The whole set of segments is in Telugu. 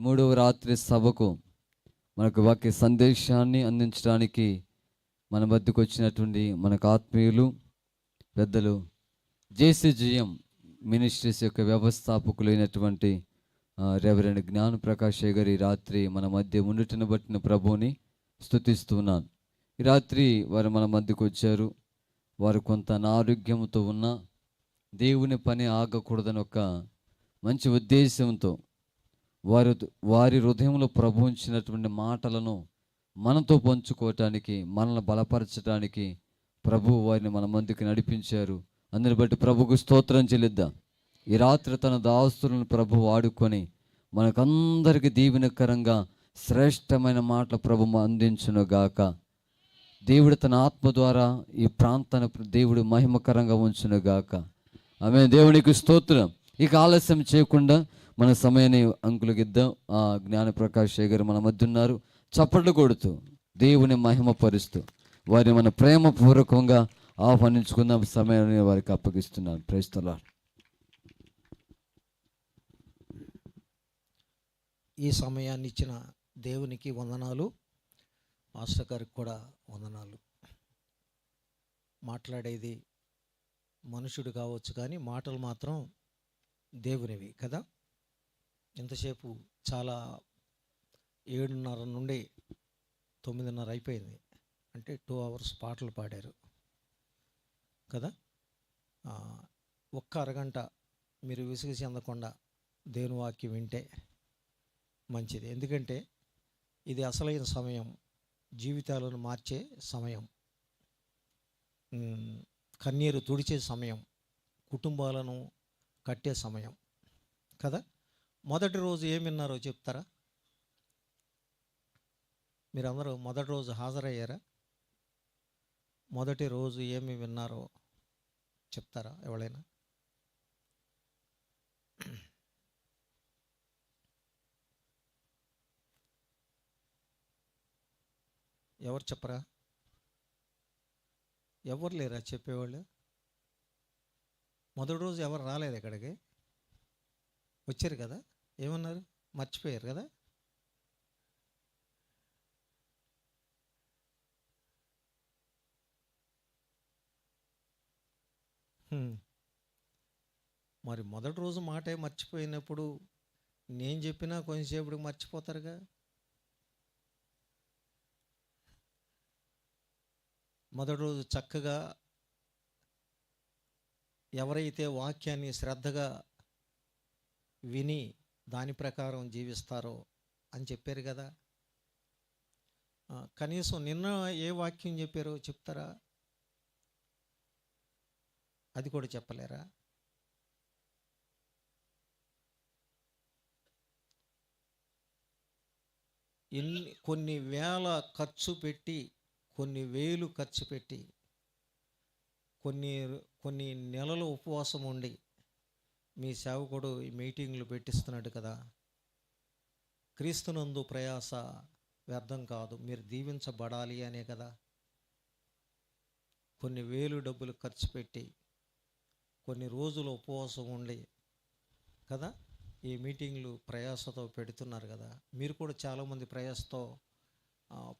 మూడవ రాత్రి సభకు మనకు వాక్య సందేశాన్ని అందించడానికి మన మధ్యకు వచ్చినటువంటి మనకు ఆత్మీయులు పెద్దలు జేసీజీఎం మినిస్ట్రీస్ యొక్క వ్యవస్థాపకులైనటువంటి రెవరెండ్ జ్ఞాన ప్రకాష్ గారి రాత్రి మన మధ్య ఉండుటను బట్టిన ప్రభువుని స్తుతిస్తున్నాను. ఈ రాత్రి వారు మన మధ్యకు వచ్చారు. వారు కొంత అనారోగ్యంతో ఉన్న దేవుని పని ఆగకూడదని ఒక మంచి ఉద్దేశంతో వారి హృదయంలో ప్రభు ఉంచినటువంటి మాటలను మనతో పంచుకోవటానికి, మనల్ని బలపరచడానికి ప్రభు వారిని మన ముందుకు నడిపించారు. అందుని బట్టి ప్రభుకు స్తోత్రం చెల్లిద్దాం. ఈ రాత్రి తన దాస్తులను ప్రభు వాడుకొని మనకందరికి దీవెనకరంగా శ్రేష్టమైన మాటల ప్రభు అందించును గాక. దేవుడు తన ఆత్మ ద్వారా ఈ ప్రాంతాన్ని దేవుడు మహిమకరంగా ఉంచును గాక. ఆమె దేవునికి స్తోత్రం. ఇక ఆలస్యం చేయకుండా మన సమయాన్ని అంకులకిద్దాం. జ్ఞాన ప్రకాష్ గారు మన మధ్య ఉన్నారు. చప్పట్లు కొడుతూ దేవుని మహిమపరుస్తూ వారిని మన ప్రేమపూర్వకంగా ఆహ్వానించుకుందాం. సమయాన్ని వారికి అప్పగిస్తున్నాను. Praise the lord. ఈ సమయాన్ని ఇచ్చిన దేవునికి వందనాలు, మాస్టర్ గారికి కూడా వందనాలు. మాట్లాడేది మనుషుడు కావచ్చు కానీ మాటలు మాత్రం దేవునివి కదా. ఇంతసేపు చాలా 7:30 నుండి 9:30 అయిపోయింది. అంటే 2 hours పాటలు పాడారు కదా. ఒక్క అరగంట మీరు విసుగు చెందకుండా దేవుని వాక్యం వింటే మంచిది. ఎందుకంటే ఇది అసలైన సమయం, జీవితాలను మార్చే సమయం, కన్నీరు తుడిచే సమయం, కుటుంబాలను కట్టే సమయం కదా. మొదటి రోజు ఏమి విన్నారో చెప్తారా? మీరందరూ మొదటి రోజు హాజరయ్యారా? మొదటి రోజు ఏమి విన్నారో చెప్తారా ఎవరైనా? ఎవరు చెప్పరా? ఎవరు లేరా చెప్పేవాళ్ళు? మొదటి రోజు ఎవరు రాలేదు ఇక్కడికి? వచ్చారు కదా, ఏమన్నారు? మర్చిపోయారు కదా. మరి మొదటి రోజు మాటే మర్చిపోయినప్పుడు నేను చెప్పినా కొంచెంసేపుడికి మర్చిపోతారుగా. మొదటి రోజు చక్కగా ఎవరైతే వాక్యాన్ని శ్రద్ధగా విని దాని ప్రకారం జీవిస్తారో అని చెప్పారు కదా. కనీసం నిన్న ఏ వాక్యం చెప్పారో చెప్తారా? అది కూడా చెప్పలేరా? కొన్ని వేల ఖర్చు పెట్టి, కొన్ని వేలు ఖర్చు పెట్టి, కొన్ని నెలలు ఉపవాసం ఉండి మీ సేవకుడు ఈ మీటింగ్లు పెట్టిస్తున్నాడు కదా. క్రీస్తునందు ప్రయాస వ్యర్థం కాదు, మీరు దీవించబడాలి అనే కదా. కొన్ని వేలు డబ్బులు ఖర్చు పెట్టి, కొన్ని రోజులు ఉపవాసం ఉండి కదా ఈ మీటింగ్లు ప్రయాసతో పెడుతున్నారు కదా. మీరు కూడా చాలామంది ప్రయాసతో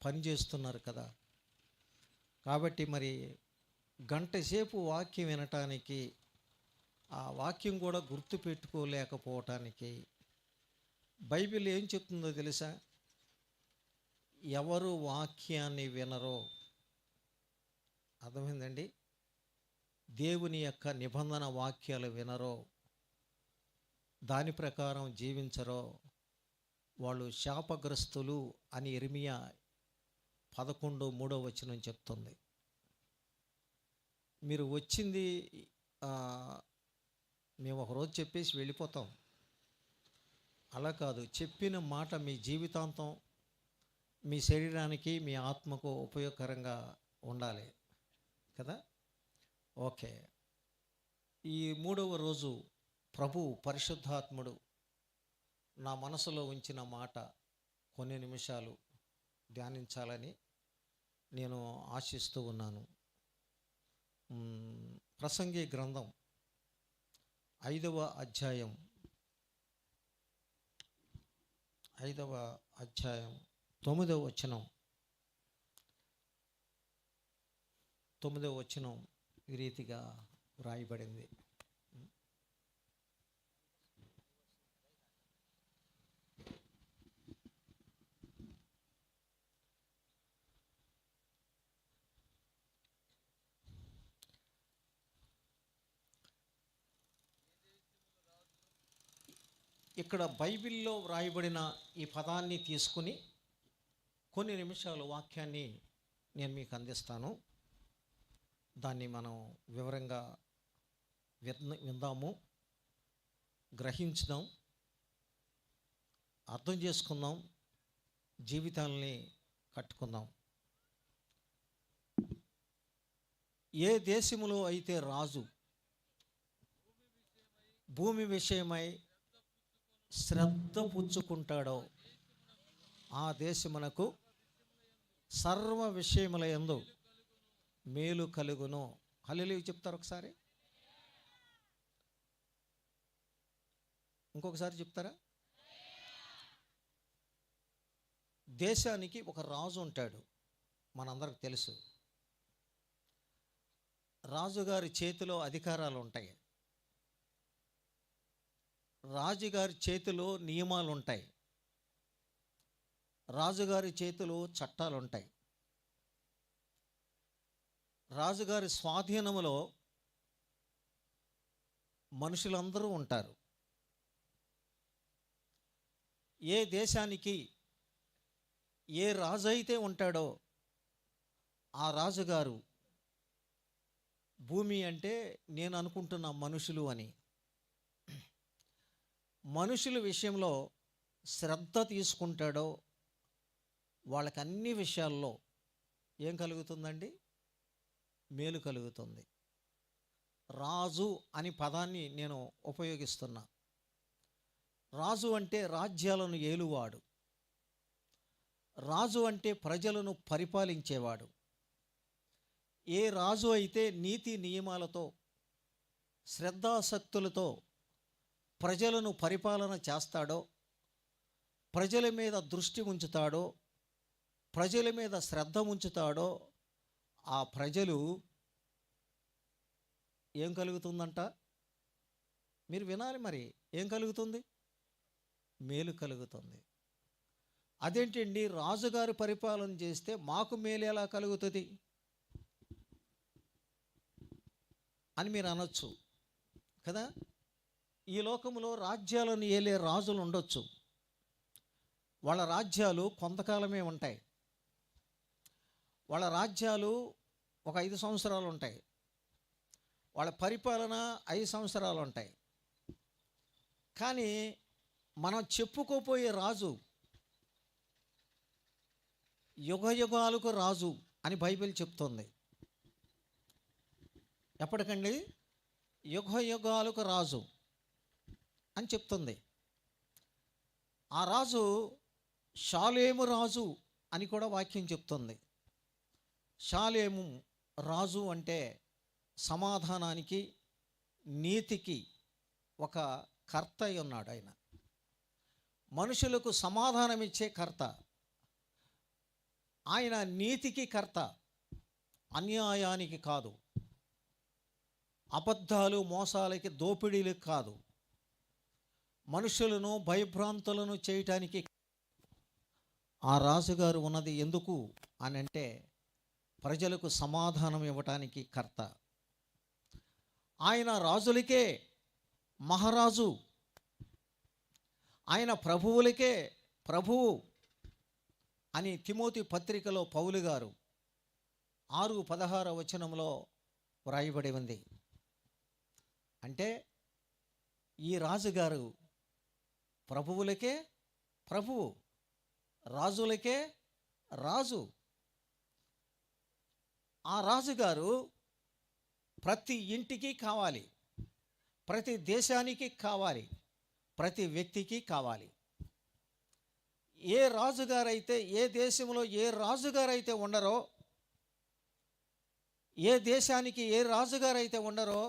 పని చేస్తున్నారు కదా. కాబట్టి మరి గంట సేపు వాక్యం వినటానికి, ఆ వాక్యం కూడా గుర్తు పెట్టుకోలేకపోవటానికి బైబిల్ ఏం చెప్తుందో తెలుసా? ఎవరు వాక్యాన్ని వినరో, అర్థమైందండి, దేవుని యొక్క నిబంధన వాక్యాలు వినరో, దాని ప్రకారం జీవించరో వాళ్ళు శాపగ్రస్తులు అని ఇర్మియా 11:3 చెప్తుంది. మీరు వచ్చింది మేము ఒకరోజు చెప్పేసి వెళ్ళిపోతాం, అలా కాదు. చెప్పిన మాట మీ జీవితాంతం మీ శరీరానికి మీ ఆత్మకు ఉపయోగకరంగా ఉండాలి కదా. ఓకే, ఈ 3వ రోజు ప్రభు పరిశుద్ధాత్ముడు నా మనసులో ఉంచిన మాట కొన్ని నిమిషాలు ధ్యానించాలని నేను ఆశిస్తూ ఉన్నాను. ప్రసంగి గ్రంథం 5వ అధ్యాయం 5వ అధ్యాయం 9వ వచనం. 9వ వచనం ఈ రీతిగా వ్రాయబడింది. ఇక్కడ బైబిల్లో వ్రాయబడిన ఈ పదాన్ని తీసుకుని కొన్ని నిమిషాలు వాక్యాన్ని నేను మీకు అందిస్తాను. దాన్ని మనం వివరంగా విందాము, గ్రహించుదాం, అర్థం చేసుకుందాం, జీవితాలని కట్టుకుందాం. ఏ దేశములో అయితే రాజు భూమి విషయమై శ్రద్ధ పుచ్చుకుంటాడో ఆ దేశమునకు సర్వ విషయముల యందు మేలు కలుగును. హల్లెలూయా చెప్తారు ఒకసారి, ఇంకొకసారి చెప్తారా? దేశానికి ఒక రాజు ఉంటాడు, మనందరికి తెలుసు. రాజుగారి చేతిలో అధికారాలు ఉంటాయి, రాజుగారి చేతిలో నియమాలు ఉంటాయి, రాజుగారి చేతిలో చట్టాలు ఉంటాయి. రాజుగారి స్వాధీనములో మనుషులందరూ ఉంటారు. ఏ దేశానికి ఏ రాజు అయితే ఉంటాడో ఆ రాజుగారు, భూమి అంటే నేను అనుకుంటున్న మనుషులు అని, మనుషుల విషయంలో శ్రద్ధ తీసుకుంటాడో వాళ్ళకి అన్ని విషయాల్లో ఏం కలుగుతుందండి? మేలు కలుగుతుంది. రాజు అని పదాన్ని నేను ఉపయోగిస్తున్నా. రాజు అంటే రాజ్యాలను ఏలువాడు, రాజు అంటే ప్రజలను పరిపాలించేవాడు. ఏ రాజు అయితే నీతి నియమాలతో శ్రద్ధాసక్తులతో ప్రజలను పరిపాలన చేస్తాడో, ప్రజల మీద దృష్టి ఉంచుతాడో, ప్రజల మీద శ్రద్ధ ఉంచుతాడో ఆ ప్రజలు ఏం కలుగుతుందంట? మీరు వినాలి మరి. ఏం కలుగుతుంది? మేలు కలుగుతుంది. అదేంటండి, రాజుగారు పరిపాలన చేస్తే మాకు మేలు ఎలా కలుగుతుంది అని మీరు అనొచ్చు కదా. ఈ లోకంలో రాజ్యాలను ఏలే రాజులు ఉండొచ్చు. వాళ్ళ రాజ్యాలు కొంతకాలమే ఉంటాయి. వాళ్ళ రాజ్యాలు ఒక 5 సంవత్సరాలు ఉంటాయి. వాళ్ళ పరిపాలన 5 సంవత్సరాలు ఉంటాయి. కానీ మనం చెప్పుకోపోయే రాజు యుగ యుగాలకు రాజు అని బైబిల్ చెప్తుంది. ఎప్పటికండి? యుగ యుగాలకు రాజు అని చెప్తుంది. ఆ రాజు షాలేము రాజు అని కూడా వాక్యం చెప్తుంది. షాలేము రాజు అంటే సమాధానానికి, నీతికి ఒక కర్త అయి ఉన్నాడు. ఆయన మనుషులకు సమాధానం ఇచ్చే కర్త. ఆయన నీతికి కర్త, అన్యాయానికి కాదు, అబద్ధాలు మోసాలకి దోపిడీలకు కాదు, మనుషులను భయభ్రాంతులను చేయటానికి ఆ రాజుగారు ఉన్నది ఎందుకు అని అంటే ప్రజలకు సమాధానం ఇవ్వటానికి కర్త. ఆయన రాజులకే మహారాజు, ఆయన ప్రభువులకే ప్రభువు అని తిమోతి పత్రికలో పౌలు గారు 6:16 వచనంలో వ్రాయబడి ఉంది. అంటే ఈ రాజుగారు ప్రభువులకే ప్రభువు, రాజులకే రాజు. ఆ రాజుగారు ప్రతి ఇంటికి కావాలి, ప్రతి దేశానికి కావాలి, ప్రతి వ్యక్తికి కావాలి. ఏ రాజుగారైతే, ఏ దేశంలో ఏ రాజుగారైతే ఉండరో, ఏ దేశానికి ఏ రాజుగారైతే ఉండరో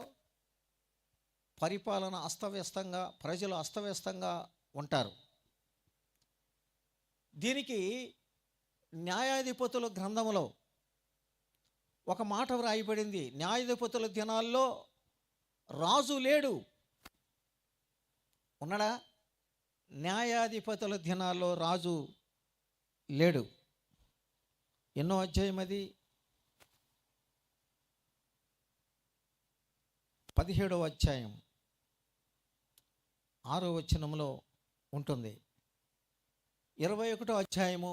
పరిపాలన అస్తవ్యస్తంగా, ప్రజలు అస్తవ్యస్తంగా ఉంటారు. దీనికి న్యాయాధిపతుల గ్రంథంలో ఒక మాట వ్రాయబడింది. న్యాయాధిపతుల దినాల్లో రాజు లేడు. ఉన్నాడా? న్యాయాధిపతుల దినాల్లో రాజు లేడు. ఎన్నో అధ్యాయం అది? 17వ అధ్యాయం 6వ వచనంలో ఉంటుంది. 21వ అధ్యాయము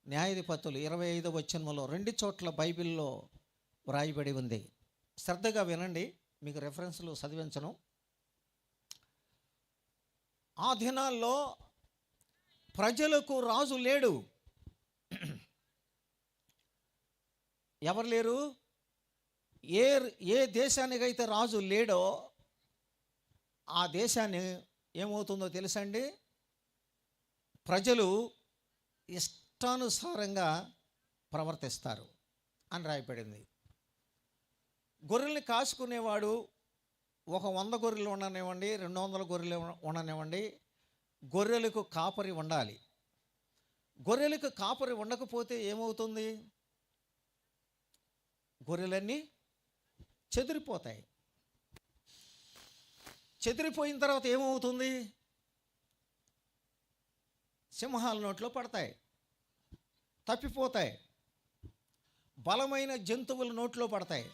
న్యాయాధిపతులు 25వ వచనంలో 2 చోట్ల బైబిల్లో వ్రాయబడి ఉంది. శ్రద్ధగా వినండి, మీకు రెఫరెన్స్లు చదివించను. ఆ దినాల్లో ప్రజలకు రాజు లేడు. ఎవరు లేరు? ఏ దేశానికైతే రాజు లేడో ఆ దేశాన్ని ఏమవుతుందో తెలుసండి, ప్రజలు ఇష్టానుసారంగా ప్రవర్తిస్తారు అని రాయబడింది. గొర్రెల్ని కాసుకునేవాడు ఒక 100 గొర్రెలు ఉండనివ్వండి, 200 గొర్రెలు ఉండనివ్వండి, గొర్రెలకు కాపరి ఉండాలి. గొర్రెలకు కాపరి ఉండకపోతే ఏమవుతుంది? గొర్రెలన్నీ చెదిరిపోతాయి. చెదిరిపోయిన తర్వాత ఏమవుతుంది? సింహాల నోట్లో పడతాయి, తప్పిపోతాయి. బలమైన జంతువుల నోట్లో పడతాయి,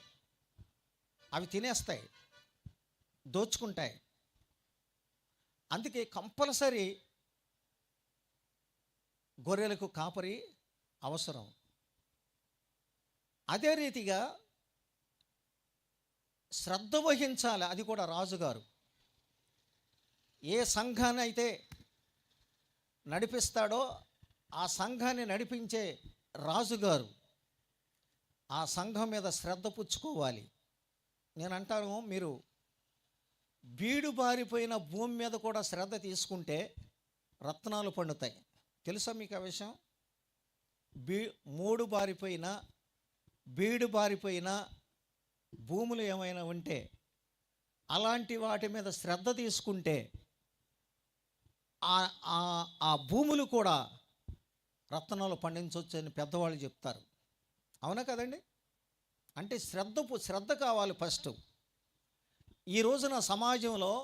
అవి తినేస్తాయి, దోచుకుంటాయి. అందుకే కంపల్సరీ గొర్రెలకు కాపరి అవసరం. అదే రీతిగా శ్రద్ధ వహించాలి, అది కూడా రాజుగారు. ఏ సంఘాన్ని అయితే నడిపిస్తాడో ఆ సంఘాన్ని నడిపించే రాజుగారు ఆ సంఘం మీద శ్రద్ధ పుచ్చుకోవాలి. నేను అంటాను, మీరు బీడు బారిపోయిన భూమి మీద కూడా శ్రద్ధ తీసుకుంటే రత్నాలు పండుతాయి. తెలుసా మీకు ఆ విషయం? బీడు బారిపోయిన భూములు ఏమైనా ఉంటే అలాంటి వాటి మీద శ్రద్ధ తీసుకుంటే ఆ భూములు కూడా రత్నాలు పండించవచ్చు అని పెద్దవాళ్ళు చెప్తారు. అవునా కదండి? అంటే శ్రద్ధ కావాలి ఫస్ట్. ఈ రోజున సమాజంలో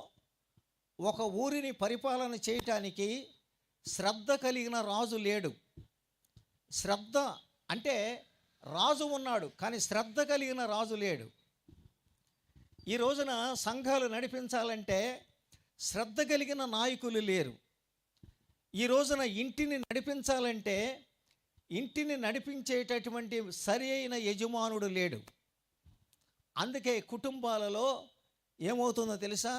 ఒక ఊరిని పరిపాలన చేయటానికి శ్రద్ధ కలిగిన రాజు లేడు. శ్రద్ధ అంటే రాజు ఉన్నాడు కానీ శ్రద్ధ కలిగిన రాజు లేడు. ఈ రోజున సంఘాలు నడిపించాలంటే శ్రద్ధ కలిగిన నాయకులు లేరు. ఈ రోజున ఇంటిని నడిపించాలంటే ఇంటిని నడిపించేటటువంటి సరి అయిన యజమానుడు లేడు. అందుకే కుటుంబాలలో ఏమవుతుందో తెలుసా?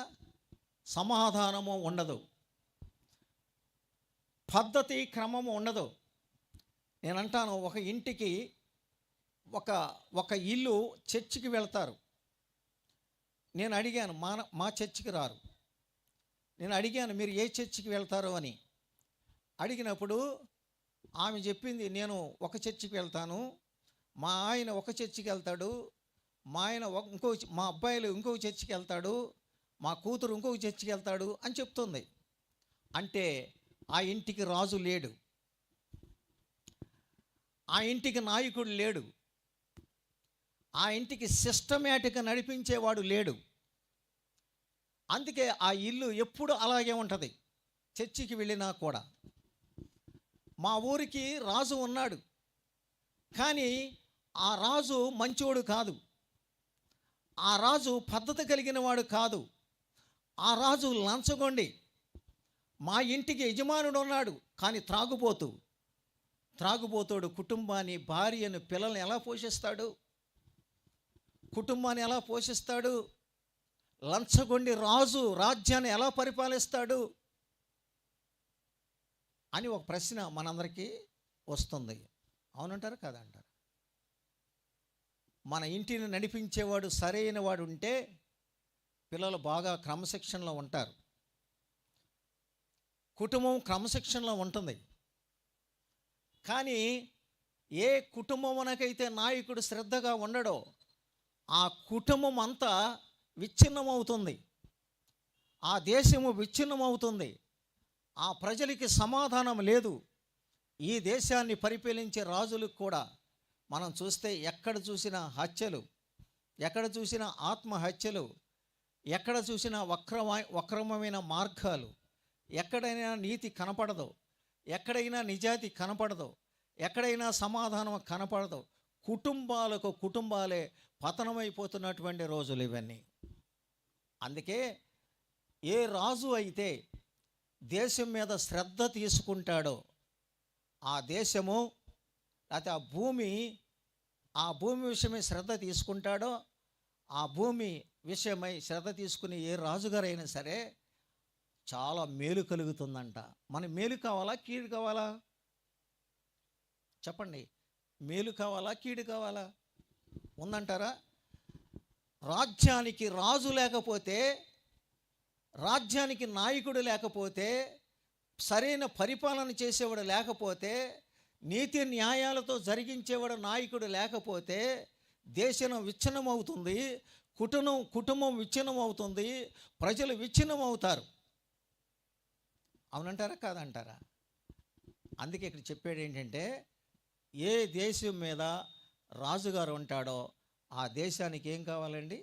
సమాధానము ఉండదు, పద్ధతి క్రమము ఉండదు. నేను అంటాను, ఒక ఇంటికి ఒక ఇల్లు చర్చికి వెళ్తారు. నేను అడిగాను, మా చర్చికి రారు. నేను అడిగాను, మీరు ఏ చర్చికి వెళ్తారో అని. అడిగినప్పుడు ఆమె చెప్పింది, నేను ఒక చర్చికి వెళ్తాను, మా ఆయన ఒక చర్చికి వెళ్తాడు, మా అబ్బాయిలు ఇంకొక చర్చికి వెళ్తాడు, మా కూతురు ఇంకొక చర్చికి వెళ్తాడు అని చెప్తుంది. అంటే ఆ ఇంటికి రాజు లేడు, ఆ ఇంటికి నాయకుడు లేడు, ఆ ఇంటికి సిస్టమేటిక్గా నడిపించేవాడు లేడు. అందుకే ఆ ఇల్లు ఎప్పుడు అలాగే ఉంటుంది. చర్చికి వెళ్ళినా కూడా మా ఊరికి రాజు ఉన్నాడు, కానీ ఆ రాజు మంచోడు కాదు, ఆ రాజు పద్ధతి కలిగిన వాడు కాదు, ఆ రాజు లంచగొండి. మా ఇంటికి యజమానుడు ఉన్నాడు కానీ త్రాగుబోతోడు కుటుంబాన్ని, భార్యను, పిల్లల్ని ఎలా పోషిస్తాడు? కుటుంబాన్ని ఎలా పోషిస్తాడు? లంచగొండి రాజు రాజ్యాన్ని ఎలా పరిపాలిస్తాడు అని ఒక ప్రశ్న మనందరికీ వస్తుంది. అవునంటారు కాదంటారు? మన ఇంటిని నడిపించేవాడు సరైన వాడు ఉంటే పిల్లలు బాగా క్రమశిక్షణలో ఉంటారు, కుటుంబం క్రమశిక్షణలో ఉంటుంది. కానీ ఏ కుటుంబమునకైతే నాయకుడు శ్రద్ధగా ఉండడో ఆ కుటుంబం అంతా విచ్ఛిన్నమవుతుంది, ఆ దేశము విచ్ఛిన్నమవుతుంది, ఆ ప్రజలకి సమాధానం లేదు. ఈ దేశాన్ని పరిపాలించే రాజులకు కూడా మనం చూస్తే ఎక్కడ చూసినా హత్యలు, ఎక్కడ చూసినా ఆత్మహత్యలు, ఎక్కడ చూసినా వక్రమమైన మార్గాలు, ఎక్కడైనా నీతి కనపడదు, ఎక్కడైనా నిజాయితీ కనపడదు, ఎక్కడైనా సమాధానం కనపడదు. కుటుంబాలే పతనమైపోతున్నటువంటి రోజులు ఇవన్నీ. అందుకే ఏ రాజు అయితే దేశం మీద శ్రద్ధ తీసుకుంటాడో ఆ దేశము, లేకపోతే ఆ భూమి విషయమై శ్రద్ధ తీసుకుంటాడో, ఆ భూమి విషయమై శ్రద్ధ తీసుకుని ఏ రాజుగారైనా సరే చాలా మేలు కలుగుతుందంట. మన మేలు కావాలా, కీడు కావాలా? చెప్పండి. మేలు కావాలా, కీడు కావాలా? ఉందంటారా? రాజ్యానికి రాజు లేకపోతే, రాజ్యానికి నాయకుడు లేకపోతే, సరైన పరిపాలన చేసేవాడు లేకపోతే, నీతి న్యాయాలతో జరిగించేవాడు నాయకుడు లేకపోతే దేశం విచ్ఛిన్నం అవుతుంది, కుటుంబం విచ్ఛిన్నం అవుతుంది, ప్రజలు విచ్ఛిన్నం అవుతారు. అవునంటారా కాదంటారా? అందుకే ఇక్కడ చెప్పేది ఏంటంటే, ఏ దేశం మీద రాజుగారు ఉంటాడో ఆ దేశానికి ఏం కావాలండి?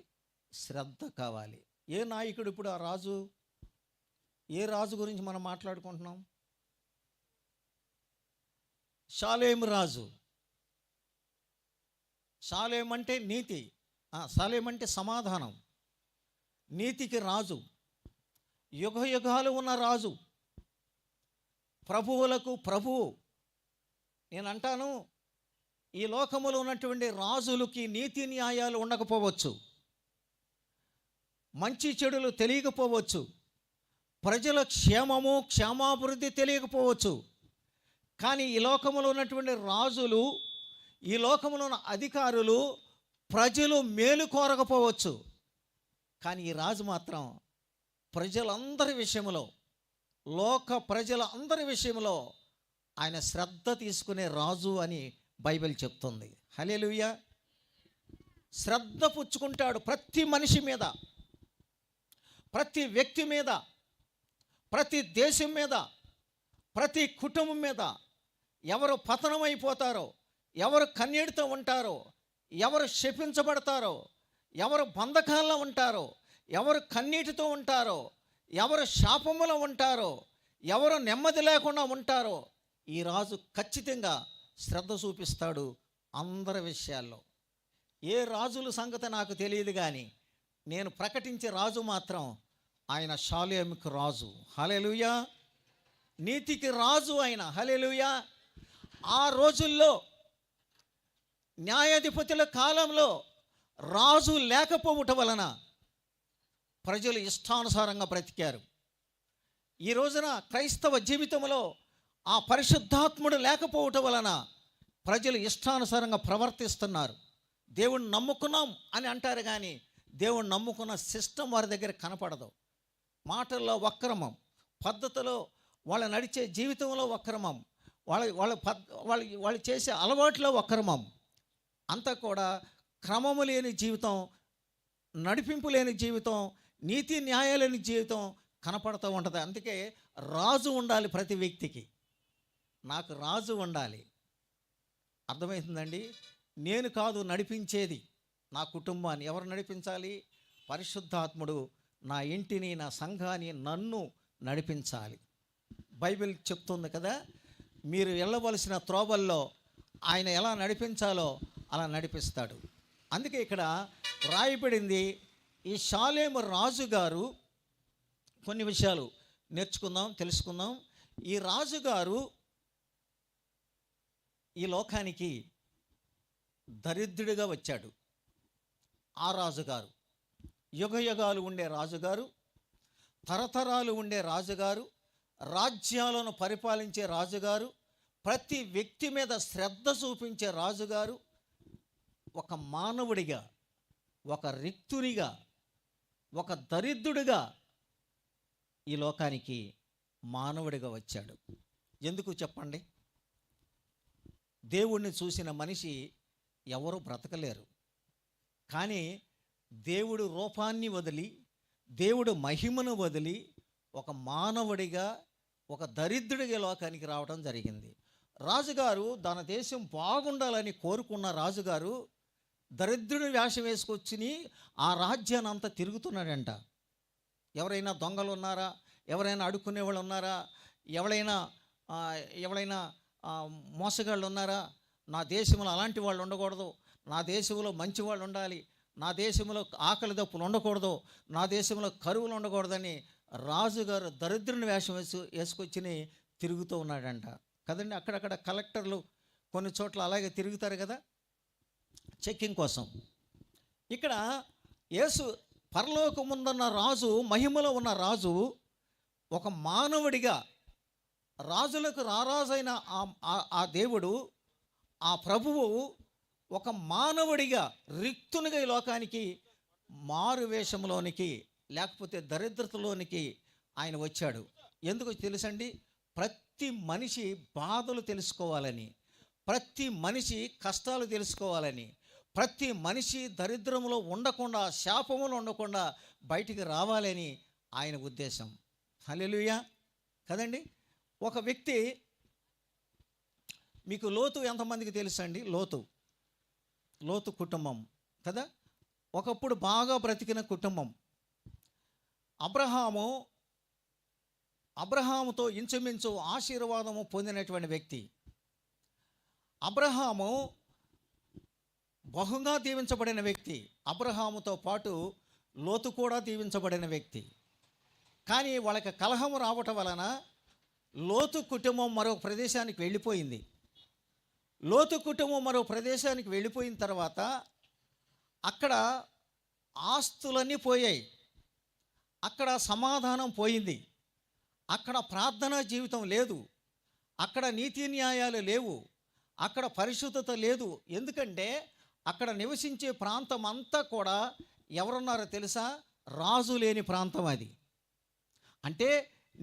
శ్రద్ధ కావాలి. ఏ నాయకుడు ఇప్పుడు ఆ రాజు? ఏ రాజు గురించి మనం మాట్లాడుకుంటున్నాం? షాలేం రాజు. షాలేం అంటే నీతి, షాలేం అంటే సమాధానం, నీతికి రాజు, యుగాలు ఉన్న రాజు, ప్రభువులకు ప్రభువు. నేను అంటాను, ఈ లోకములో ఉన్నటువంటి రాజులకి నీతి న్యాయాలు ఉండకపోవచ్చు, మంచి చెడులు తెలియకపోవచ్చు, ప్రజల క్షేమాభివృద్ధి తెలియకపోవచ్చు. కానీ ఈ లోకములో ఉన్నటువంటి రాజులు, ఈ లోకములో ఉన్న అధికారులు ప్రజలు మేలు కోరకపోవచ్చు. కానీ ఈ రాజు మాత్రం ప్రజలందరి విషయంలో, ప్రజల అందరి విషయంలో ఆయన శ్రద్ధ తీసుకునే రాజు అని బైబిల్ చెప్తుంది. హల్లెలూయా. శ్రద్ధ పుచ్చుకుంటాడు ప్రతి మనిషి మీద, ప్రతి వ్యక్తి మీద, ప్రతి దేశం మీద, ప్రతి కుటుంబం మీద. ఎవరు పతనమైపోతారో, ఎవరు కన్నీటితో ఉంటారో, ఎవరు శపించబడతారో, ఎవరు బంధకాల్లో ఉంటారో, ఎవరు కన్నీటితో ఉంటారో, ఎవరు శాపములో ఉంటారో, ఎవరు నెమ్మది లేకుండా ఉంటారో, ఈ రాజు ఖచ్చితంగా శ్రద్ధ చూపిస్తాడు అందరి విషయాల్లో. ఏ రాజుల సంగతి నాకు తెలియదు, కానీ నేను ప్రకటించే రాజు మాత్రం ఆయన షాలేంకు రాజు. హల్లెలూయా. నీతికి రాజు ఆయన. హల్లెలూయా. ఆ రోజుల్లో న్యాయాధిపతుల కాలంలో రాజు లేకపోవటం వలన ప్రజలు ఇష్టానుసారంగా బ్రతికారు. ఈ రోజున క్రైస్తవ జీవితంలో ఆ పరిశుద్ధాత్ముడు లేకపోవటం వలన ప్రజలు ఇష్టానుసారంగా ప్రవర్తిస్తున్నారు. దేవుణ్ణి నమ్ముకున్నాం అని అంటారు, కానీ దేవుణ్ణి నమ్ముకున్న సిస్టమ్ వారి దగ్గర కనపడదు. మాటల్లో వక్రమం, పద్ధతిలో వాళ్ళ నడిచే జీవితంలో వక్రమం, వాళ్ళు చేసే అలవాట్లో వక్రమం, అంతా కూడా క్రమము లేని జీవితం, నడిపింపు లేని జీవితం, నీతి న్యాయాలేని జీవితం కనపడుతూ ఉంటుంది. అందుకే రాజు ఉండాలి ప్రతి వ్యక్తికి. నాకు రాజు ఉండాలి. అర్థమవుతుందండి? నేను కాదు నడిపించేది నా కుటుంబాన్ని. ఎవరు నడిపించాలి? పరిశుద్ధాత్ముడు నా ఇంటిని, నా సంఘాన్ని, నన్ను నడిపించాలి. బైబిల్ చెప్తుంది కదా, మీరు వెళ్ళవలసిన త్రోవల్లో ఆయన ఎలా నడిపించాలో అలా నడిపిస్తాడు. అందుకే ఇక్కడ రాయబడింది, ఈ షాలేము రాజుగారు, కొన్ని విషయాలు నేర్చుకుందాం, తెలుసుకుందాం. ఈ రాజుగారు ఈ లోకానికి దరిద్రుడిగా వచ్చాడు. ఆ రాజుగారు యుగాలు ఉండే రాజుగారు, తరతరాలు ఉండే రాజుగారు, రాజ్యాలను పరిపాలించే రాజుగారు, ప్రతి వ్యక్తి మీద శ్రద్ధ చూపించే రాజుగారు, ఒక మానవుడిగా, ఒక రిక్తునిగా, ఒక దరిద్రుడిగా ఈ లోకానికి మానవుడిగా వచ్చాడు. ఎందుకు చెప్పండి? దేవుణ్ణి చూసిన మనిషి ఎవరు బ్రతకలేరు. కానీ దేవుడు రూపాన్ని వదిలి, దేవుడు మహిమను వదిలి ఒక మానవుడిగా, ఒక దరిద్రుడిగా లోకానికి రావడం జరిగింది. రాజుగారు తన దేశం బాగుండాలని కోరుకున్న రాజుగారు దరిద్రుని వేషం వేసుకొచ్చి ఆ రాజ్యాన్ని అంతా తిరుగుతున్నాడంట. ఎవరైనా దొంగలు ఉన్నారా, ఎవరైనా అడుక్కునే వాళ్ళు ఉన్నారా, ఎవరైనా ఎవరైనా మోసగాళ్ళు ఉన్నారా, నా దేశంలో అలాంటి వాళ్ళు ఉండకూడదు, నా దేశంలో మంచి వాళ్ళు ఉండాలి, నా దేశంలో ఆకలి దప్పులు ఉండకూడదు, నా దేశంలో కరువులు ఉండకూడదని రాజుగారు దరిద్రుని వేషం వేసుకొచ్చి తిరుగుతూ ఉన్నాడంట కదండి. అక్కడక్కడ కలెక్టర్లు కొన్ని చోట్ల అలాగే తిరుగుతారు కదా చెక్కింగ్ కోసం. ఇక్కడ యేసు పరలోకముందున్న రాజు, మహిమలో ఉన్న రాజు, ఒక మానవుడిగా రాజులకు రారాజైన ఆ దేవుడు, ఆ ప్రభువు ఒక మానవుడిగా రిక్తునిగా ఈ లోకానికి మారు వేషంలోనికి లేకపోతే దరిద్రతలోనికి ఆయన వచ్చాడు. ఎందుకు తెలుసండి? ప్రతి మనిషి బాధలు తెలుసుకోవాలని, ప్రతి మనిషి కష్టాలు తెలుసుకోవాలని, ప్రతి మనిషి దరిద్రంలో ఉండకుండా, శాపములో ఉండకుండా బయటికి రావాలని ఆయన ఉద్దేశం. హల్లెలూయా కదండి. ఒక వ్యక్తి, మీకు లోతు ఎంతమందికి తెలుసండి? లోతు కుటుంబం కదా, ఒకప్పుడు బాగా బ్రతికిన కుటుంబం. అబ్రహాముతో ఇంచుమించు ఆశీర్వాదము పొందినటువంటి వ్యక్తి. అబ్రహాము బహుగా దీవించబడిన వ్యక్తి. అబ్రహాముతో పాటు లోతు కూడా దీవించబడిన వ్యక్తి. కానీ వాళ్ళకి కలహం రావటం వలన లోతు కుటుంబం మరో ప్రదేశానికి వెళ్ళిపోయింది. లోతు కుటుంబం మరో ప్రదేశానికి వెళ్ళిపోయిన తర్వాత అక్కడ ఆస్తులన్నీ పోయాయి, అక్కడ సమాధానం పోయింది, అక్కడ ప్రార్థనా జీవితం లేదు, అక్కడ నీతి న్యాయాలు లేవు, అక్కడ పరిశుద్ధత లేదు. ఎందుకంటే అక్కడ నివసించే ప్రాంతం అంతా కూడా ఎవరున్నారో తెలుసా? రాజు లేని ప్రాంతం అది. అంటే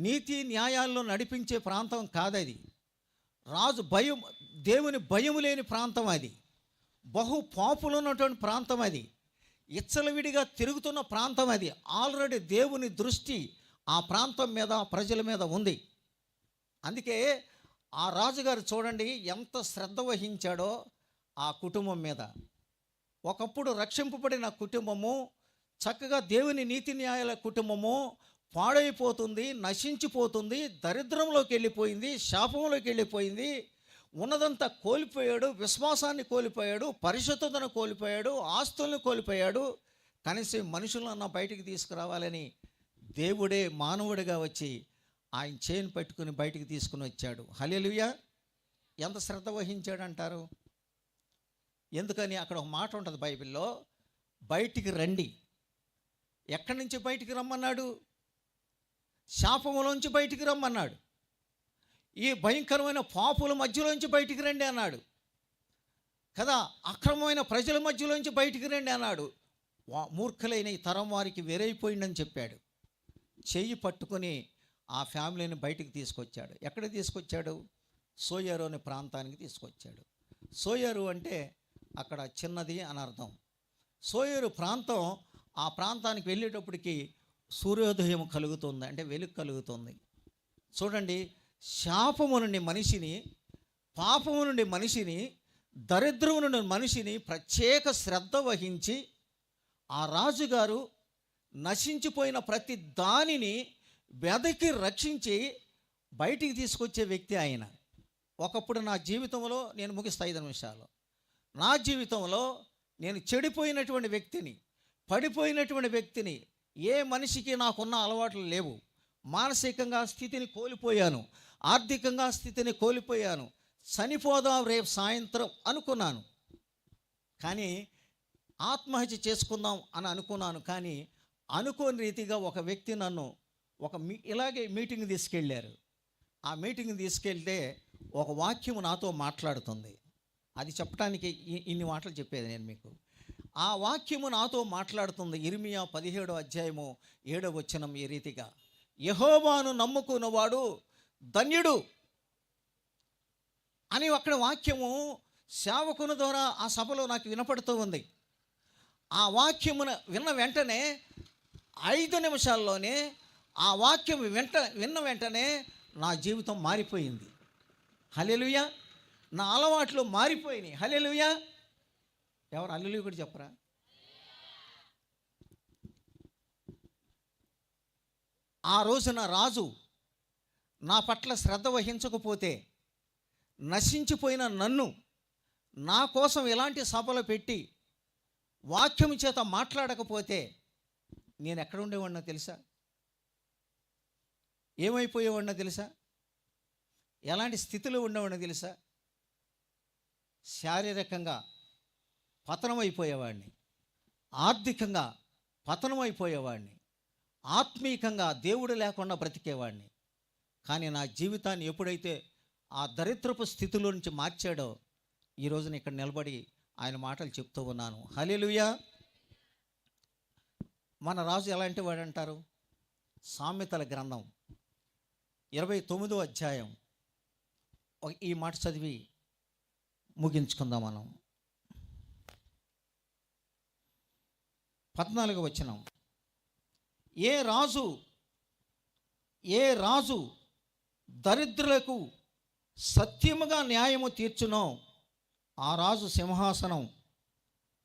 నీతి న్యాయాల్లో నడిపించే ప్రాంతం కాదది. రాజు భయం, దేవుని భయం లేని ప్రాంతం అది. బహు పాపులు ఉన్నటువంటి ప్రాంతం అది. ఇచ్చలవిడిగా తిరుగుతున్న ప్రాంతం అది. ఆల్రెడీ దేవుని దృష్టి ఆ ప్రాంతం మీద, ప్రజల మీద ఉంది. అందుకే ఆ రాజుగారు చూడండి ఎంత శ్రద్ధ వహించాడో ఆ కుటుంబం మీద. ఒకప్పుడు రక్షింపబడిన కుటుంబము, చక్కగా దేవుని నీతి న్యాయాల కుటుంబము పాడైపోతుంది, నశించిపోతుంది, దరిద్రంలోకి వెళ్ళిపోయింది, శాపంలోకి వెళ్ళిపోయింది. ఉన్నదంతా కోల్పోయాడు, విశ్వాసాన్ని కోల్పోయాడు, పరిశుద్ధతను కోల్పోయాడు, ఆస్తులను కోల్పోయాడు. కనీసం మనుషులన్నా బయటికి తీసుకురావాలని దేవుడే మానవుడిగా వచ్చి ఆయన చేను పెట్టుకుని బయటికి తీసుకుని వచ్చాడు. హల్లెలూయా. ఎంత శ్రద్ధ వహించాడంటారు? ఎందుకని అక్కడ ఒక మాట ఉంటుంది బైబిల్లో, బయటికి రండి. ఎక్కడి నుంచి బయటికి రమ్మన్నాడు? శాపములోంచి బయటికి రమ్మన్నాడు. ఈ భయంకరమైన పాపుల మధ్యలోంచి బయటికి రండి అన్నాడు కదా. అక్రమమైన ప్రజల మధ్యలోంచి బయటికి రండి అన్నాడు. మూర్ఖులైన ఈ తరం వారికి వేరైపోయిందని చెప్పాడు. చెయ్యి పట్టుకొని ఆ ఫ్యామిలీని బయటికి తీసుకొచ్చాడు. ఎక్కడ తీసుకొచ్చాడు? సోయరు అనే ప్రాంతానికి తీసుకొచ్చాడు. సోయరు అంటే అక్కడ చిన్నది అని అర్థం. సోయరు ప్రాంతం, ఆ ప్రాంతానికి వెళ్ళేటప్పటికి సూర్యోదయం కలుగుతుంది, అంటే వెలుగు కలుగుతుంది. చూడండి, శాపము నుండి మనిషిని, పాపము నుండి మనిషిని, దరిద్రము నుండి మనిషిని ప్రత్యేక శ్రద్ధ వహించి ఆ రాజుగారు నశించిపోయిన ప్రతి దానిని వెదకి రక్షించి బయటికి తీసుకొచ్చే వ్యక్తి ఆయన. ఒకప్పుడు నా జీవితంలో, నేను ముగిస్తా 5 నిమిషాలు, నా జీవితంలో నేను చెడిపోయినటువంటి వ్యక్తిని, పడిపోయినటువంటి వ్యక్తిని. ఏ మనిషికి నాకున్న అలవాట్లు లేవు. మానసికంగా స్థితిని కోల్పోయాను, ఆర్థికంగా స్థితిని కోల్పోయాను. చనిపోదాం రేపు సాయంత్రం అనుకున్నాను, కానీ ఆత్మహత్య చేసుకుందాం అని అనుకున్నాను. కానీ అనుకోని రీతిగా ఒక వ్యక్తి నన్ను ఇలాగే మీటింగ్ తీసుకెళ్ళారు. ఆ మీటింగ్ తీసుకెళ్తే ఒక వాక్యము నాతో మాట్లాడుతుంది. అది చెప్పడానికి ఇన్ని మాటలు చెప్పేది నేను మీకు. ఆ వాక్యము నాతో మాట్లాడుతుంది. ఇర్మియా 17వ అధ్యాయము 7వ వచనం ఈ రీతిగా, యెహోవాను నమ్ముకున్నవాడు ధన్యుడు అని అక్కడ వాక్యము సేవకుని ద్వారా ఆ సభలో నాకు వినపడుతూ ఉంది. ఆ వాక్యమును విన్న వెంటనే 5 నిమిషాల్లోనే ఆ వాక్యం విన్న వెంటనే నా జీవితం మారిపోయింది. హల్లెలూయా. నా అలవాట్లు మారిపోయినాయి. హల్లెలూయా. ఎవరు హల్లెలూయా కూడా చెప్పరా? ఆ రోజున రాజు నా పట్ల శ్రద్ధ వహించకపోతే, నశించిపోయిన నన్ను నా కోసం ఎలాంటి సభలు పెట్టి వాక్యం చేత మాట్లాడకపోతే నేను ఎక్కడ ఉండేవాడినో తెలుసా? ఏమైపోయేవాడినో తెలుసా? ఎలాంటి స్థితిలో ఉండేవాడినో తెలుసా? శారీరకంగా పతనమైపోయేవాడిని, ఆర్థికంగా పతనమైపోయేవాడిని, ఆత్మీయంగా దేవుడు లేకుండా బ్రతికేవాడిని. కానీ నా జీవితాన్ని ఎప్పుడైతే ఆ దరిద్రపు స్థితిలో నుంచి మార్చాడో, ఈ రోజున ఇక్కడ నిలబడి ఆయన మాటలు చెప్తూ ఉన్నాను. హల్లెలూయా. మన రాజు ఎలాంటి వాడు అంటారు? సామెతల గ్రంథం 29వ అధ్యాయం ఈ మాట చదివి ముగించుకుందాం మనం. 14వ వచనం. ఏ రాజు దరిద్రులకు సత్యముగా న్యాయము తీర్చునో ఆ రాజు సింహాసనం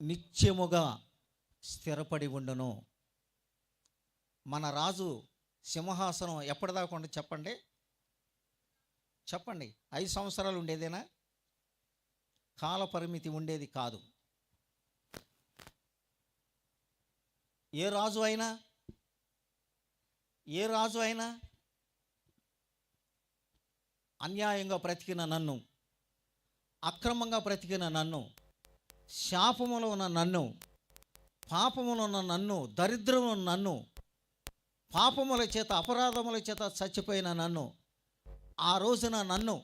నిత్యముగా స్థిరపడి ఉండును. మన రాజు సింహాసనం ఎప్పటిదాకా ఉండదు చెప్పండి? 5 సంవత్సరాలు ఉండేదేనా? కాల పరిమితి ఉండేది కాదు. ఏ రాజు అయినా అన్యాయంగా బ్రతికిన నన్ను, అక్రమంగా బ్రతికిన నన్ను, శాపములో ఉన్న నన్ను, పాపములో ఉన్న నన్ను, దరిద్రములో ఉన్న నన్ను, పాపముల చేత అపరాధముల చేత చచ్చిపోయిన నన్ను, ఆ రోజున నన్ను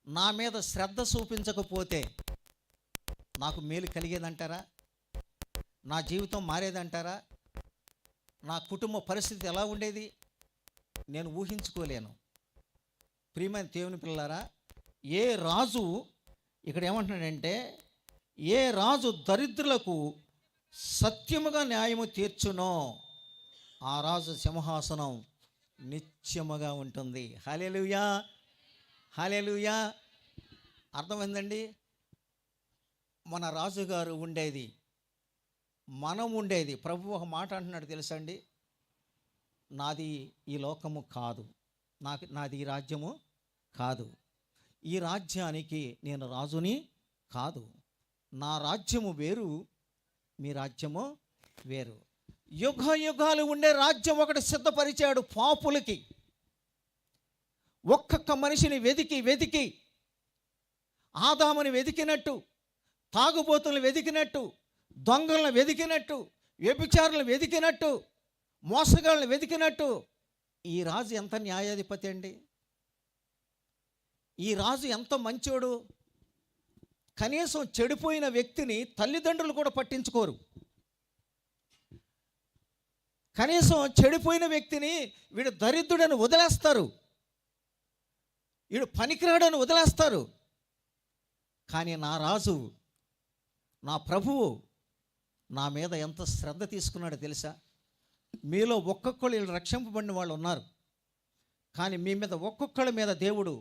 నా మీద శ్రద్ధ చూపించకపోతే నాకు మేలు కలిగేదంటారా? నా జీవితం మారేదంటారా? నా కుటుంబ పరిస్థితి ఎలా ఉండేది? నేను ఊహించుకోలేను. ప్రియమైన దేవుని పిల్లారా, ఏ రాజు ఇక్కడ ఏమంటున్నాడంటే, ఏ రాజు దరిద్రులకు సత్యముగా న్యాయము తీర్చునో ఆ రాజు సింహాసనం నిత్యముగా ఉంటుంది. హల్లెలూయా, హల్లెలూయా. అర్థమైందండి? మన రాజుగారు ఉండేది, మనం ఉండేది. ప్రభు ఒక మాట అంటున్నాడు తెలుసండి, నాది ఈ లోకము కాదు, నాది ఈ రాజ్యము కాదు, ఈ రాజ్యానికి నేను రాజుని కాదు, నా రాజ్యము వేరు, మీ రాజ్యము వేరు. యుగ యుగాలు ఉండే రాజ్యం ఒకటి సిద్ధపరిచాడు పాపులకి. ఒక్కొక్క మనిషిని వెతికి ఆదాముని వెతికినట్టు, తాగుబోతులను వెతికినట్టు, దొంగలను వెతికినట్టు, వ్యభిచారులను వెతికినట్టు, మోసగాళ్ళని వెతికినట్టు ఈ రాజు ఎంత న్యాయాధిపతి అండి! ఈ రాజు ఎంత మంచోడు! కనీసం చెడిపోయిన వ్యక్తిని తల్లిదండ్రులు కూడా పట్టించుకోరు. కనీసం చెడిపోయిన వ్యక్తిని వీడు దరిద్రుడని వదిలేస్తారు, వీడు పనికిరాడని వదిలేస్తారు. కానీ నా రాజు, నా ప్రభువు నా మీద ఎంత శ్రద్ధ తీసుకున్నాడో తెలుసా? మీలో ఒక్కొక్కళ్ళు రక్షింపబడిన వాళ్ళు ఉన్నారు, కానీ మీ మీద ఒక్కొక్కళ్ళ మీద దేవుడు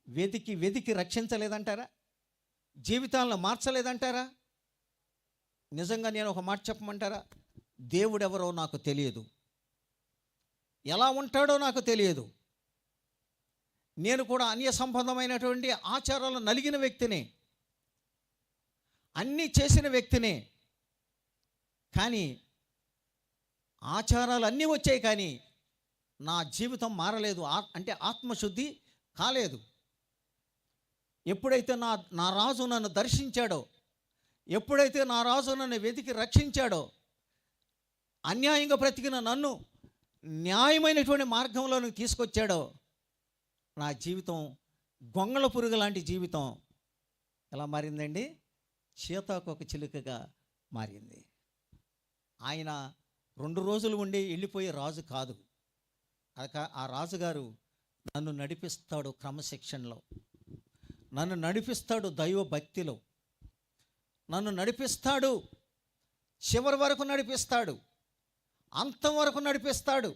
వెతికి రక్షించలేదంటారా? జీవితాలను మార్చలేదంటారా? నిజంగా నేను ఒక మాట చెప్పమంటారా? దేవుడెవరో నాకు తెలియదు, ఎలా ఉంటాడో నాకు తెలియదు. నేను కూడా అన్య సంబంధమైనటువంటి ఆచారాలు నలిగిన వ్యక్తిని, అన్నీ చేసిన వ్యక్తిని. కానీ ఆచారాలు అన్నీ వచ్చాయి, కానీ నా జీవితం మారలేదు, అంటే ఆత్మశుద్ధి కాలేదు. ఎప్పుడైతే నా రాజు నన్ను దర్శించాడో, ఎప్పుడైతే నా రాజు నన్ను వెతికి రక్షించాడో, అన్యాయంగా బ్రతికిన నన్ను న్యాయమైనటువంటి మార్గంలోనికి తీసుకొచ్చాడో, నా జీవితం గొంగళ పురుగు లాంటి జీవితం ఎలా మారిందండి? సీతాకోక చిలుకగా మారింది. ఆయన 2 రోజులు ఉండి వెళ్ళిపోయే రాజు కాదు. ఆ రాజుగారు నన్ను నడిపిస్తాడు క్రమశిక్షణలో, నన్ను నడిపిస్తాడు దైవ భక్తిలో, నన్ను నడిపిస్తాడు, చివరి వరకు నడిపిస్తాడు, అంతం వరకు నడిపిస్తాడు,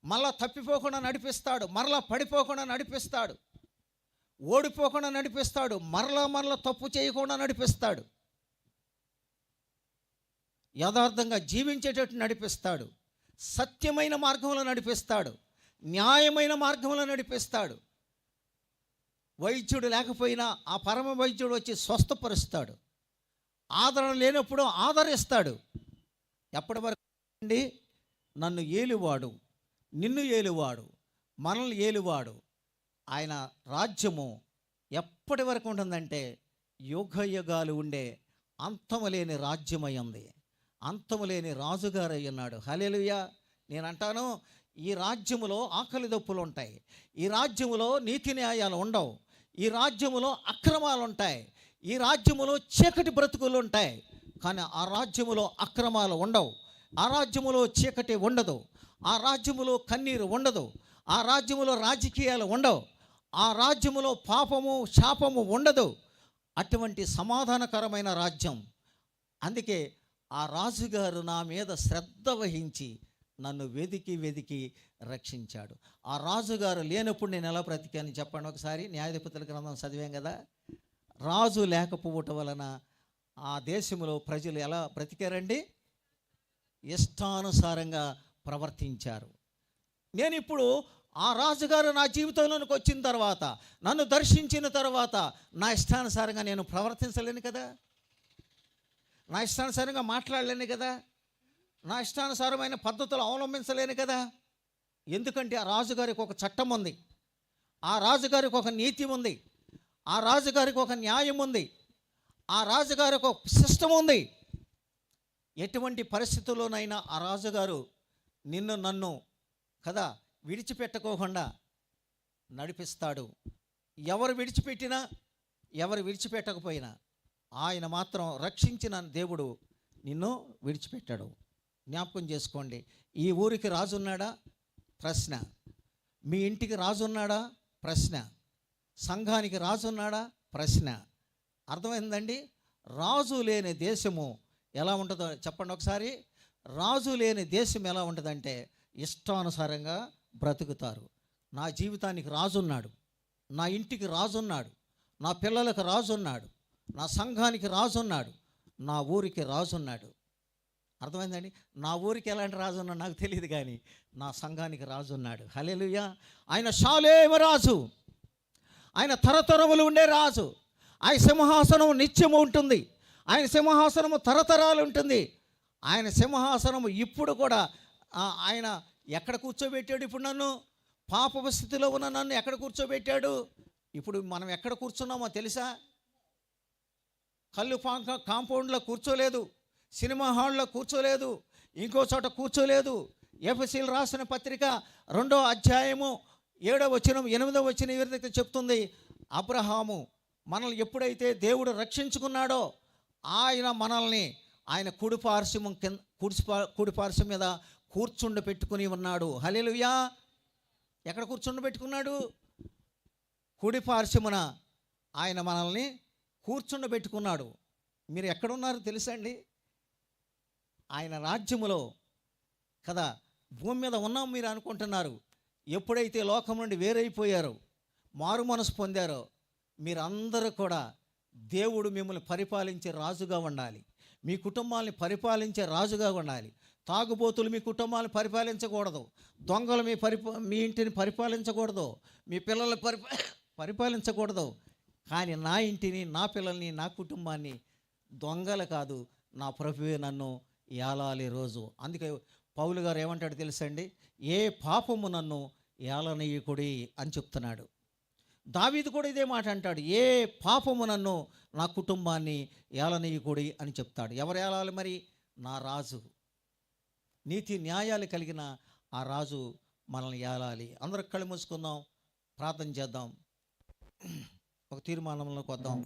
మళ్ళా తప్పిపోకుండా నడిపిస్తాడు, మరలా పడిపోకుండా నడిపిస్తాడు. ఓడిపోకుండా నడిపిస్తాడు, మరలా తప్పు చేయకుండా నడిపిస్తాడు, యథార్థంగా జీవించేటట్టు నడిపిస్తాడు, సత్యమైన మార్గంలో నడిపిస్తాడు, న్యాయమైన మార్గంలో నడిపిస్తాడు. వైద్యుడు లేకపోయినా ఆ పరమ వైద్యుడు వచ్చి స్వస్థపరుస్తాడు. ఆదరణ లేనప్పుడు ఆదరిస్తాడు. ఎప్పటి వరకు అండి? నన్ను ఏలువాడు, నిన్ను ఏలువాడు, మనల్ని ఏలువాడు. ఆయన రాజ్యము ఎప్పటి వరకు ఉంటుందంటే యుగాలు ఉండే అంతము లేని రాజ్యమై ఉంది, అంతము లేని రాజుగారై ఉన్నాడు. హల్లెలూయా. నేను అంటాను, ఈ రాజ్యములో ఆకలి దప్పులు ఉంటాయి, ఈ రాజ్యములో నీతి న్యాయాలు ఉండవు, ఈ రాజ్యములో అక్రమాలు ఉంటాయి, ఈ రాజ్యములో చీకటి బ్రతుకులు ఉంటాయి. కానీ ఆ రాజ్యములో అక్రమాలు ఉండవు, ఆ రాజ్యములో చీకటి ఉండదు, ఆ రాజ్యములో కన్నీరు ఉండదు, ఆ రాజ్యములో రాజకీయాలు ఉండవు, ఆ రాజ్యములో పాపము శాపము ఉండదు. అటువంటి సమాధానకరమైన రాజ్యం. అందుకే ఆ రాజుగారు నా మీద శ్రద్ధ వహించి నన్ను వెదికి రక్షించాడు. ఆ రాజుగారు లేనప్పుడు నేను ఎలా బ్రతికాను చెప్పండి ఒకసారి. న్యాయాధిపతుల గ్రంథం చదివాం కదా. రాజు లేకపోవటం వలన ఆ దేశంలో ప్రజలు ఎలా బ్రతికారండి? ఇష్టానుసారంగా ప్రవర్తించారు. నేను ఇప్పుడు ఆ రాజుగారు నా జీవితంలోనికి వచ్చిన తర్వాత, నన్ను దర్శించిన తర్వాత నా ఇష్టానుసారంగా నేను ప్రవర్తించలేను కదా, నా ఇష్టానుసారంగా మాట్లాడలేను కదా, నా ఇష్టానుసారమైన పద్ధతులు అవలంబించలేను కదా. ఎందుకంటే ఆ రాజుగారికి ఒక చట్టం ఉంది, ఆ రాజుగారికి ఒక నీతి ఉంది, ఆ రాజుగారికి ఒక న్యాయం ఉంది, ఆ రాజుగారికి ఒక సిస్టమ్ ఉంది. ఎటువంటి పరిస్థితుల్లోనైనా ఆ రాజుగారు నిన్ను నన్ను కదా విడిచిపెట్టుకోకుండా నడిపిస్తాడు. ఎవరు విడిచిపెట్టినా, ఎవరు విడిచిపెట్టకపోయినా ఆయన మాత్రం రక్షించిన దేవుడు నిన్ను విడిచిపెట్టాడు. జ్ఞాపకం చేసుకోండి. ఈ ఊరికి రాజు ఉన్నాడా? ప్రశ్న. మీ ఇంటికి రాజు ఉన్నాడా? ప్రశ్న. సంఘానికి రాజు ఉన్నాడా? ప్రశ్న. అర్థమైందండి? రాజు లేని దేశము ఎలా ఉంటుందో చెప్పండి ఒకసారి. రాజు లేని దేశం ఎలా ఉంటుందంటే ఇష్టానుసారంగా బ్రతుకుతారు. నా జీవితానికి రాజున్నాడు, నా ఇంటికి రాజున్నాడు, నా పిల్లలకు రాజున్నాడు, నా సంఘానికి రాజున్నాడు, నా ఊరికి రాజున్నాడు. అర్థమైందండి? నా ఊరికి ఎలాంటి రాజు ఉన్నాడు నాకు తెలియదు, కానీ నా సంఘానికి రాజు ఉన్నాడు. హల్లెలూయా. ఆయన షాలేమ రాజు, ఆయన తరతరములు ఉండే రాజు. ఆయన సింహాసనము నిత్యము ఉంటుంది, ఆయన సింహాసనము తరతరాలు ఉంటుంది. ఆయన సింహాసనము ఇప్పుడు కూడా ఆయన ఎక్కడ కూర్చోబెట్టాడు? ఇప్పుడు నన్ను పాప స్థితిలో ఉన్న నన్ను ఎక్కడ కూర్చోబెట్టాడు? ఇప్పుడు మనం ఎక్కడ కూర్చున్నామో తెలుసా? కళ్ళు కాంపౌండ్లో కూర్చోలేదు, సినిమా హాల్లో కూర్చోలేదు, ఇంకో చోట కూర్చోలేదు. ఎఫెసీయులకు రాసిన పత్రిక 2వ అధ్యాయము 7వ వచనం 8వ వచనం ఈ విధంగా చెప్తుంది. అబ్రహాము మనల్ని ఎప్పుడైతే దేవుడు రక్షించుకున్నాడో ఆయన మనల్ని ఆయన కుడిపార్శ్వం మీద కూర్చుండబెట్టుకుని ఉన్నాడు. హల్లెలూయా. ఎక్కడ కూర్చుండబెట్టుకున్నాడు? కుడిపార్శ్వమున ఆయన మనల్ని కూర్చుండబెట్టుకున్నాడు. మీరు ఎక్కడున్నారో తెలుసా అండి? ఆయన రాజ్యములో కదా. భూమి మీద ఉన్నాం మీరు అనుకుంటున్నారు. ఎప్పుడైతే లోకం నుండి వేరైపోయారో, మారు మనసు పొందారో, మీరందరూ కూడా దేవుడు మిమ్మల్ని పరిపాలించే రాజుగా ఉండాలి, మీ కుటుంబాన్ని పరిపాలించే రాజుగా ఉండాలి. తాగుబోతులు మీ కుటుంబాన్ని పరిపాలించకూడదు, దొంగలు మీ ఇంటిని పరిపాలించకూడదు, మీ పిల్లల్ని పరిపాలించకూడదు. కానీ నా ఇంటిని, నా పిల్లల్ని, నా కుటుంబాన్ని దొంగలు కాదు, నా ప్రభువే నన్ను ఏలాలి రోజు. అందుకే పౌలు గారు ఏమంటాడు తెలుసండి? ఏ పాపము నన్ను ఏలనీయకుడి అని చెప్తున్నాడు. దావీదు కూడా ఇదే మాట అంటాడు, ఏ పాపము నన్ను, నా కుటుంబాన్ని ఏలనీయకుడి అని చెప్తాడు. ఎవరు ఏలాలి మరి? నా రాజు. నీతి న్యాయాలు కలిగిన ఆ రాజు మనల్ని ఏలాలి. అందరూ కళ్ళు మూసుకుందాం, ప్రార్థన చేద్దాం, ఒక తీర్మానంలోకి వద్దాం.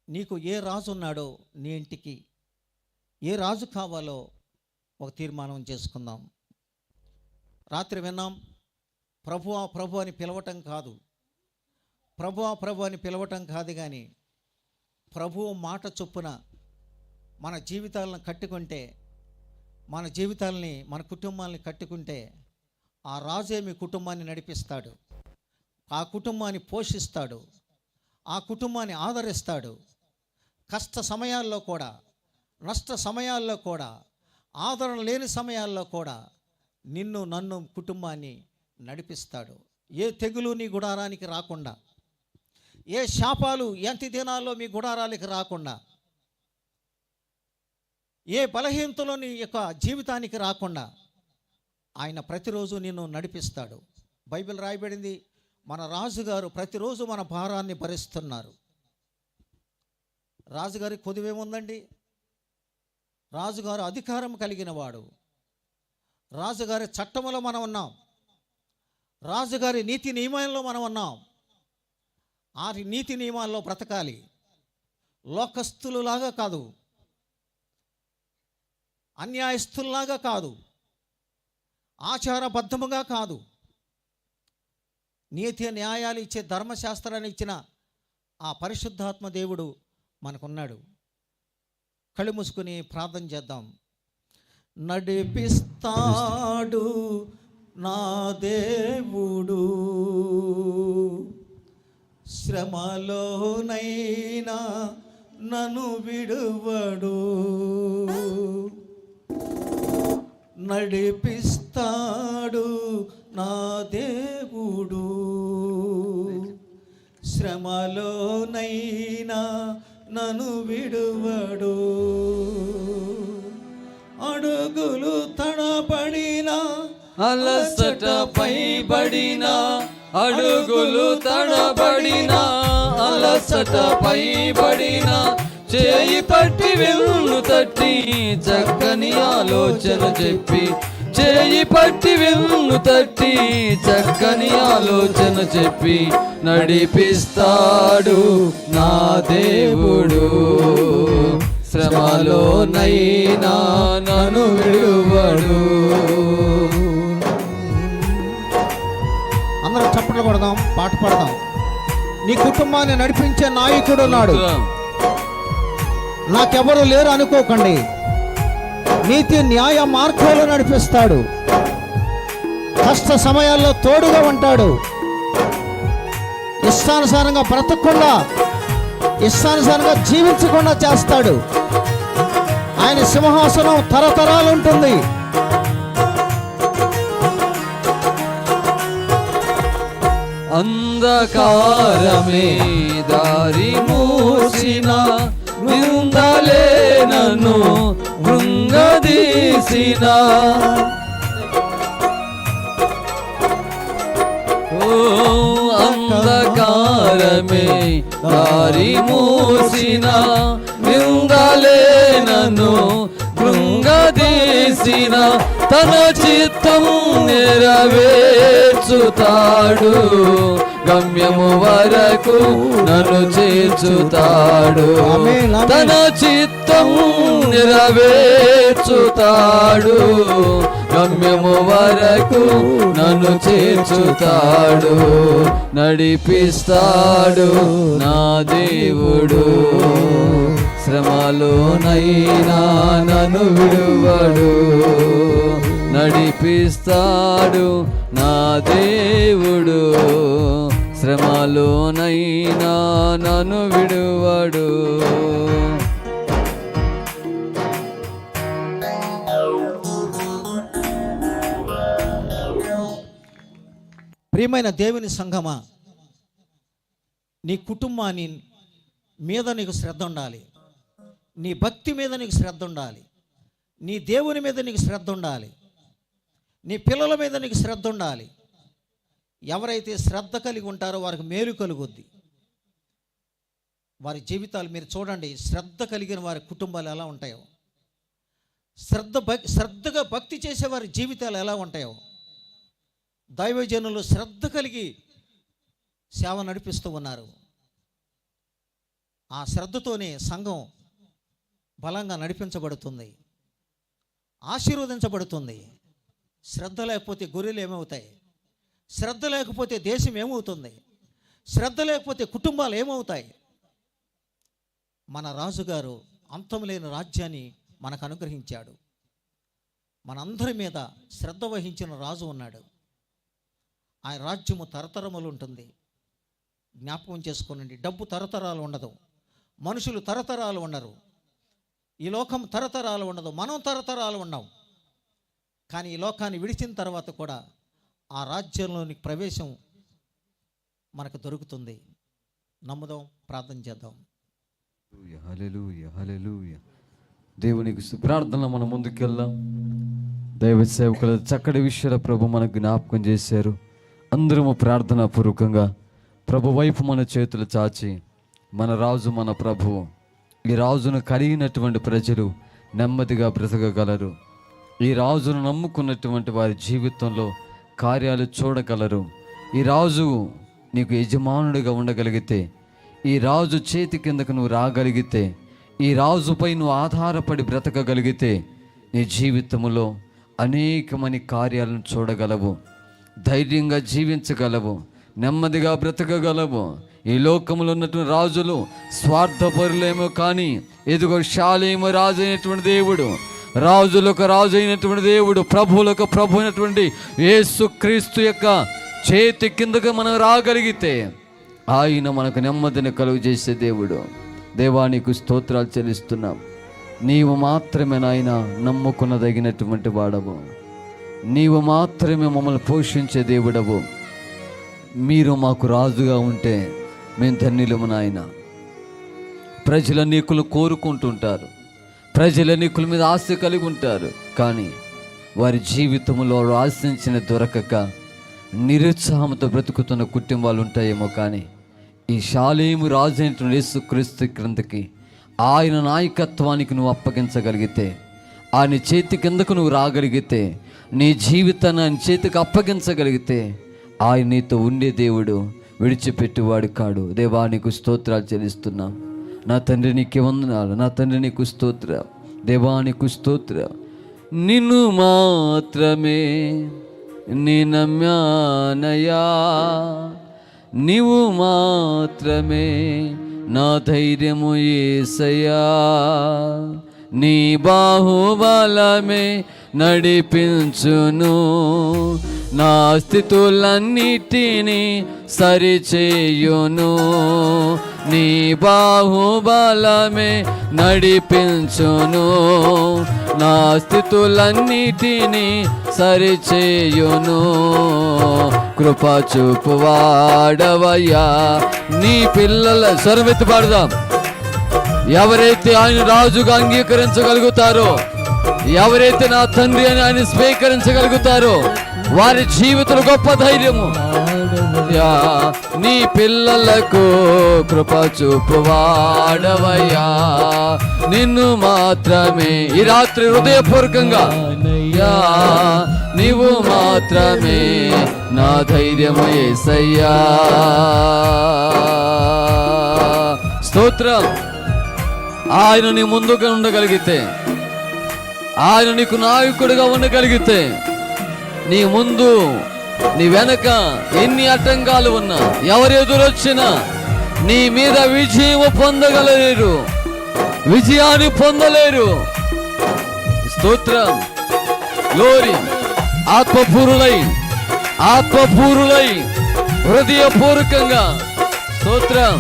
నీకు ఏ రాజు ఉన్నాడో, నీ ఇంటికి ఏ రాజు కావాలో ఒక తీర్మానం చేసుకుందాం. రాత్రి విన్నాం, ప్రభువా ప్రభు అని పిలవటం కాదు, ప్రభువా ప్రభు అని పిలవటం కాదు, కానీ ప్రభువు మాట చొప్పున మన జీవితాలను కట్టుకుంటే, మన జీవితాలని, మన కుటుంబాలని కట్టుకుంటే ఆ రాజే మీ కుటుంబాన్ని నడిపిస్తాడు, ఆ కుటుంబాన్ని పోషిస్తాడు, ఆ కుటుంబాన్ని ఆదరిస్తాడు. కష్ట సమయాల్లో కూడా, నష్ట సమయాల్లో కూడా, ఆదరణ లేని సమయాల్లో కూడా నిన్ను నన్ను కుటుంబాన్ని నడిపిస్తాడు. ఏ తెగులు నీ గుడారానికి రాకుండా, ఏ శాపాలు ఎంతి దినాల్లో మీ గుడారానికి రాకుండా, ఏ బలహీనతలో నీ యొక్క జీవితానికి రాకుండా ఆయన ప్రతిరోజు నిన్ను నడిపిస్తాడు. బైబిల్ రాయబడింది, మన రాజుగారు ప్రతిరోజు మన భారాన్ని భరిస్తున్నారు. రాజుగారి కొదువేముందండి? రాజుగారు అధికారం కలిగిన వాడు. రాజుగారి చట్టములో మనం ఉన్నాం. రాజుగారి నీతి నియమాల్లో మనం ఉన్నాం. ఆ నీతి నియమాల్లో బ్రతకాలి. లోకస్తులులాగా కాదు, అన్యాయస్తుల్లాగా కాదు, ఆచారబద్ధముగా కాదు. నీతి న్యాయాలు ఇచ్చే ధర్మశాస్త్రాన్ని ఇచ్చిన ఆ పరిశుద్ధాత్మ దేవుడు మనకున్నాడు. కళ్ళు మూసుకుని ప్రార్థన చేద్దాం. నడిపిస్తాడు నా దేవుడు, శ్రమలోనైనా నన్ను విడువడు. నడిపిస్తాడు నా దేవుడు, శ్రమలోనైనా నన్ను విడువడు. అడుగులు తడబడినా, అలసటపై పడినా, అడుగులు తడబడినా, అలసటపై పడినా, చేయి పట్టి వెన్ను తట్టి చక్కని ఆలోచన చెప్పి, చేయి పట్టి వెన్ను తట్టి చక్కని ఆలోచన చెప్పి నడిపిస్తాడు నా దేవుడు, శ్రమలోనైనా నన్ను విడువడు. అందరం చప్పట్లు కొడదాం, పాట పాడదాం. నీ కుటుంబాన్ని నడిపించే నాయకుడు ఉన్నాడు. నాకెవరు లేరు అనుకోకండి. నీతి న్యాయ మార్గాల్లో నడిపిస్తాడు. కష్ట సమయాల్లో తోడుగా ఉంటాడు. ఇష్టానుసారంగా బ్రతకకుండా, ఇష్టానుసారంగా జీవించకుండా చేస్తాడు. ఆయన సింహాసనం తరతరాలు ఉంటుంది. అంధకారమే దారి మూసిన, నిందలే నన్ను కృంగదీసిన, అంధకారమే దారి మూసిన, నిందలే నన్ను కృంగదీసిన, తన చిత్తం నెరవేర్చుతాడు, గమ్యము వరకు నన్ను చేర్చుతాడు. తన చిత్తం నెరవేర్చుతాడు, గమ్యము వరకు నన్ను చేర్చుతాడు. నడిపిస్తాడు నా దేవుడు, శ్రమలోనైనా నన్ను విడువడు. నడిపిస్తాడు నా దేవుడు, శ్రమలోనైనా నన్ను విడువడు. ప్రియమైన దేవుని సంఘమా, నీ కుటుంబాన్ని మీద నీకు శ్రద్ధ ఉండాలి. నీ భక్తి మీద నీకు శ్రద్ధ ఉండాలి. నీ దేవుని మీద నీకు శ్రద్ధ ఉండాలి. నీ పిల్లల మీద నీకు శ్రద్ధ ఉండాలి. ఎవరైతే శ్రద్ధ కలిగి ఉంటారో వారికి మేలు కలుగుద్ది. వారి జీవితాలు మీరు చూడండి. శ్రద్ధ కలిగిన వారి కుటుంబాలు ఎలా ఉంటాయో, శ్రద్ధగా భక్తి చేసే వారి జీవితాలు ఎలా ఉంటాయో, దైవజనులు శ్రద్ధ కలిగి సేవ నడిపిస్తూ ఉన్నారు. ఆ శ్రద్ధతోనే సంఘం బలంగా నడిపించబడుతుంది, ఆశీర్వదించబడుతుంది. శ్రద్ధ లేకపోతే గొర్రెలు ఏమవుతాయి? శ్రద్ధ లేకపోతే దేశం ఏమవుతుంది? శ్రద్ధ లేకపోతే కుటుంబాలు ఏమవుతాయి? మన రాజుగారు అంతం లేని రాజ్యాన్ని మనకు అనుగ్రహించాడు. మనందరి మీద శ్రద్ధ వహించిన రాజు ఉన్నాడు. ఆయన రాజ్యము తరతరములు ఉంటుంది. జ్ఞాపకం చేసుకోనండి. డబ్బు తరతరాలు ఉండదు, మనుషులు తరతరాలు ఉండరు, ఈ లోకం తరతరాలు ఉండదు, మనం తరతరాలు ఉన్నాం. కానీ ఈ లోకాన్ని విడిచిన తర్వాత కూడా ఆ రాజ్యంలోని ప్రవేశం మనకు దొరుకుతుంది. నమ్ముదాం, ప్రార్థన చేద్దాం. హల్లెలూయా, హల్లెలూయా. దేవునికి ప్రార్థనలో మనం ముందుకెళ్దాం. దైవ సేవకుల చక్కటి విషయాల ప్రభు మనకు జ్ఞాపకం చేశారు. అందరము ప్రార్థనా పూర్వకంగా ప్రభు వైపు మన చేతులు చాచి, మన రాజు మన ప్రభువు, ఈ రాజును కలిగినటువంటి ప్రజలు నెమ్మదిగా బ్రతకగలరు. ఈ రాజును నమ్ముకున్నటువంటి వారి జీవితంలో కార్యాలు చూడగలరు. ఈ రాజు నీకు యజమానుడిగా ఉండగలిగితే, ఈ రాజు చేతి కిందకు నువ్వు రాగలిగితే, ఈ రాజుపై నువ్వు ఆధారపడి బ్రతకగలిగితే నీ జీవితంలో అనేకమని కార్యాలను చూడగలవు, ధైర్యంగా జీవించగలవు, నెమ్మదిగా బ్రతకగలవు. ఈ లోకంలో ఉన్నటువంటి రాజులు స్వార్థపరులేమో కానీ ఎదుగో శాలేమో రాజు అయినటువంటి దేవుడు, రాజులకు రాజు అయినటువంటి దేవుడు, ప్రభువులకు ప్రభు అయినటువంటి యేసుక్రీస్తు యొక్క చేతి కిందకు మనం రాగలిగితే ఆయన మనకు నెమ్మదిని కలుగు చేసే దేవుడు. దేవానికి స్తోత్రాలు చెల్లిస్తున్నాం. నీవు మాత్రమే నాయన నమ్ముకున్నదగినటువంటి వాడవు, నీవు మాత్రమే మమ్మల్ని పోషించే దేవుడవు. మీరు మాకు రాజుగా ఉంటే మేము ధన్యులము నాయన. ప్రజల నీకులు కోరుకుంటుంటారు, ప్రజల నీకుల మీద ఆశ కలిగి ఉంటారు, కానీ వారి జీవితంలో ఆశించిన దొరకక నిరుత్సాహంతో బ్రతుకుతున్న కుటుంబాలు ఉంటాయేమో. కానీ ఈ శాలేము రాజు అయినటువంటి యేసుక్రీస్తు క్రిందకి, ఆయన నాయకత్వానికి నువ్వు అప్పగించగలిగితే, ఆయన చేతి కిందకు నువ్వు రాగలిగితే, నీ జీవితాన్ని ఆయన చేతికి అప్పగించగలిగితే, ఆయన నీతో ఉండే దేవుడు, విడిచిపెట్టేవాడు కాడు. దేవానికి స్తోత్రాలు చెల్లిస్తున్నాం. నా తండ్రి నీకే వందనాలు, నా తండ్రి నీకు స్తోత్ర, దేవానికి స్తోత్ర. నిన్ను మాత్రమే నీ నమ్యానయా, నీవు మాత్రమే నా ధైర్యము యేసయ్యా, నీ బాహుబలమే నడిపించును, నా స్థితులన్నిటినీ సరిచేయును, నీ బాహుబలమే నడిపించును, నా స్థితులన్నిటినీ సరిచేయును. కృప చూపువాడవయ్యా, నీ పిల్లల స్వరమెత్తి పాడుదాం. ఎవరైతే ఆయన రాజుగా అంగీకరించగలుగుతారో, ఎవరైతే నా తండ్రి అని ఆయన స్వీకరించగలుగుతారో, వారి జీవితంలో గొప్ప ధైర్యము. నీ పిల్లలకు కృప చూపువాడవయ్యా, నిన్ను మాత్రమే ఈ రాత్రి హృదయపూర్వకంగా, నీవు మాత్రమే నా ధైర్యము యేసయ్యా. స్తోత్రం. ఆయన నీ ముందుగా ఉండగలిగితే, ఆయన నీకు నాయకుడిగా ఉండగలిగితే, నీ ముందు నీ వెనక ఎన్ని ఆటంకాలు ఉన్నా, ఎవరు ఎదురొచ్చినా నీ మీద విజయం పొందగలరు, విజయాన్ని పొందలేరు. స్తోత్రం. గ్లోరీ. ఆత్మపూరులై హృదయపూర్వకంగా స్తోత్రం.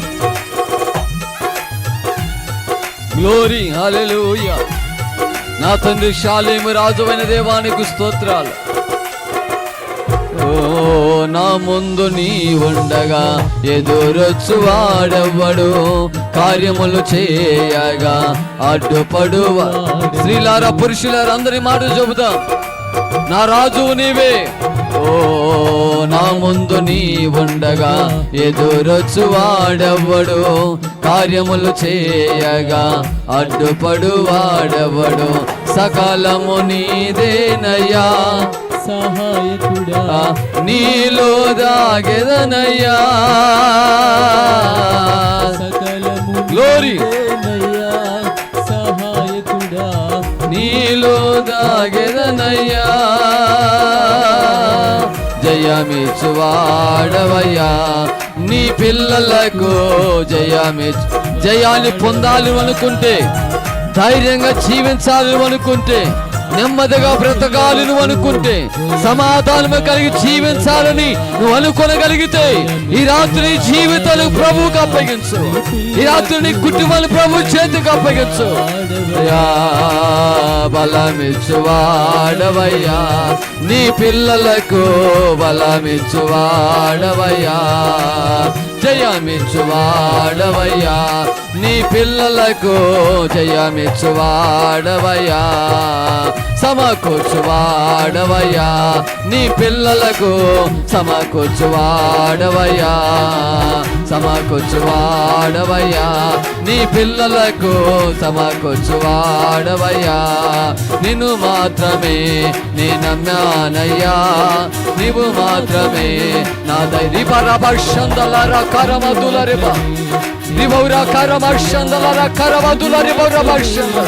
గ్లోరీ. హల్లెలూయా. నా తండ్రి శాలేము రాజువైన దేవానికి స్తోత్రాలు. ఓ నా ముందు నీ ఉండగా ఎదురొచ్చు వాడెవ్వడు, కార్యములు చేయగా అడ్డుపడువా. స్త్రీలారా పురుషులారా అందరి మాట చెబుతా, నా రాజువు నీవే. ఓ నా ముందు నీ ఉండగా ఎదురొచ్చు వాడెవ్వడు, కార్యములు చేయగా అడ్డుపడు వాడెవ్వడు. సకాలము నీదేనయ్యా, సహాయకుడా నీలో దాగెదనయ్యా. గ్లోరీ. సహాయకుడా నీలో దాగెదనయ్యా. జయమిచ్చువాడవయ్యా, నీ పిల్లలకు జయాన్ని పొందాలి అనుకుంటే, ధైర్యంగా జీవించాలి అనుకుంటే, నెమ్మదిగా బ్రతకాలి నువ్వు అనుకుంటే, సమాధానము కలిగి జీవించాలని నువ్వు అనుకోనగలిగితే ఈ రాత్రి జీవితాలు ప్రభువుకు అప్పగించు. ఈ రాత్రి నీ కుటుంబాలు ప్రభు చేతికి అప్పగించు. బలమిచ్చువాడవయ్యా, నీ పిల్లలకు బలమిచ్చువాడవయ్యా, జయమిచ్చువాడవయ్యా, నీ పిల్లలకు జయమిచ్చువాడవయ్యా, సమకూర్చువాడవయ్యా, నీ పిల్లలకు సమకూర్చువాడవయ్యా, సమకూర్చువాడవయ్యా, నీ పిల్లలకు సమకూర్చువాడవయ్యా. నిన్ను మాత్రమే నే నమ్మానయ్యా, నీవు మాత్రమే నా ధైర్య పరభక్షందల కరమదుల రిబ రిబౌరా కరమర్షందల కరమదుల రిబౌరా భక్షందల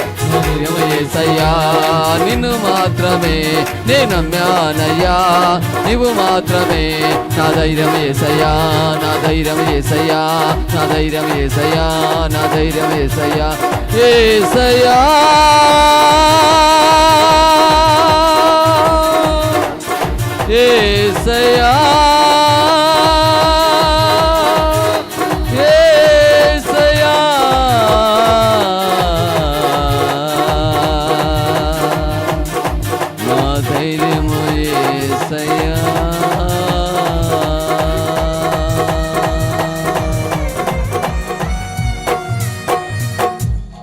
యేసయ్యా, నిన్ను మాత్రమే నే నమ్మానయ్యా, నీవు మాత్రమే నా ధైర్యం యేసయ్యా, నా ధైర్యం యేసయ్యా, నా ధైర్యం యేసయ్యా, నా ధైర్యం యేసయ్యా, యేసయ్యా, యేసయ్యా, యేసయ్యా, నా ధైర్యము యేసయ్యా.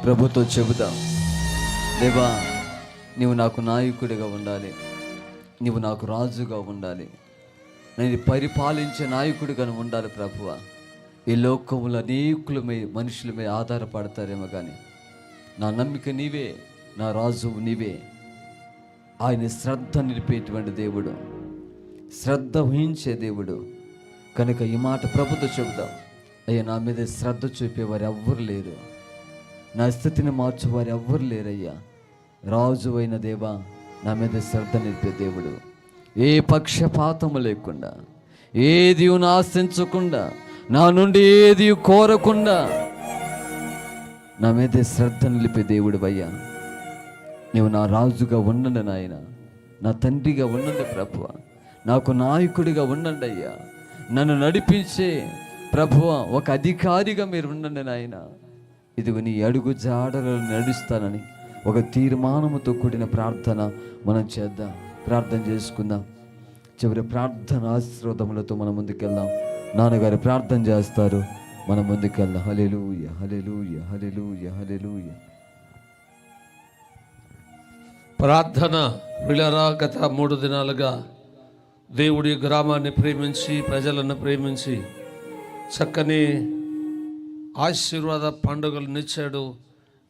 ప్రభుతో చెబుదాం, దేవా నీవు నాకు నాయకుడిగా ఉండాలి, నీవు నాకు రాజుగా ఉండాలి, నేను పరిపాలించే నాయకుడిగా ఉండాలి ప్రభువా. ఈ లోకములో అనేకుల మనుషుల మీద ఆధారపడతారేమో కానీ నా నమ్మిక నీవే, నా రాజు నీవే. ఆయన శ్రద్ధ నిలిపేటువంటి దేవుడు, శ్రద్ధ వహించే దేవుడు కనుక ఈ మాట ప్రభుతో చెబుదాం. అయ్యా, నా మీద శ్రద్ధ చూపేవారు ఎవ్వరు లేరు, నా స్థితిని మార్చేవారు ఎవ్వరు లేరయ్యా. రాజు అయిన దేవా, నా మీద శ్రద్ధ నిలిపే దేవుడు, ఏ పక్షపాతము లేకుండా, ఏది ఆశించకుండా, నా నుండి ఏది కోరకుండా నా మీద శ్రద్ధ నిలిపే దేవుడు అయ్యా. నీవు నా రాజుగా ఉండండి నాయన, నా తండ్రిగా ఉండండి ప్రభువా, నాకు నాయకుడిగా ఉండండి అయ్యా. నన్ను నడిపించే ప్రభువా ఒక అధికారిగా మీరు ఉండండి నాయన. ఇదిగో నీ అడుగు జాడలను నడుస్తానని ఒక తీర్మానముతో కూడిన ప్రార్థన మనం చేద్దాం, ప్రార్థన చేసుకుందాం. చివరి ప్రార్థన ఆశీర్వాదములతో మనం ముందుకెళ్దాం. నాన్నగారు ప్రార్థన చేస్తారు, మనం ముందుకెళ్దాం. హల్లెలూయా, హల్లెలూయా, హల్లెలూయా, హల్లెలూయా. ప్రార్థన పిల్లరా, గత 3 దినాలుగా దేవుడి గ్రామాన్ని ప్రేమించి, ప్రజలను ప్రేమించి చక్కని ఆశీర్వాద పండుగలు నిచ్చాడు.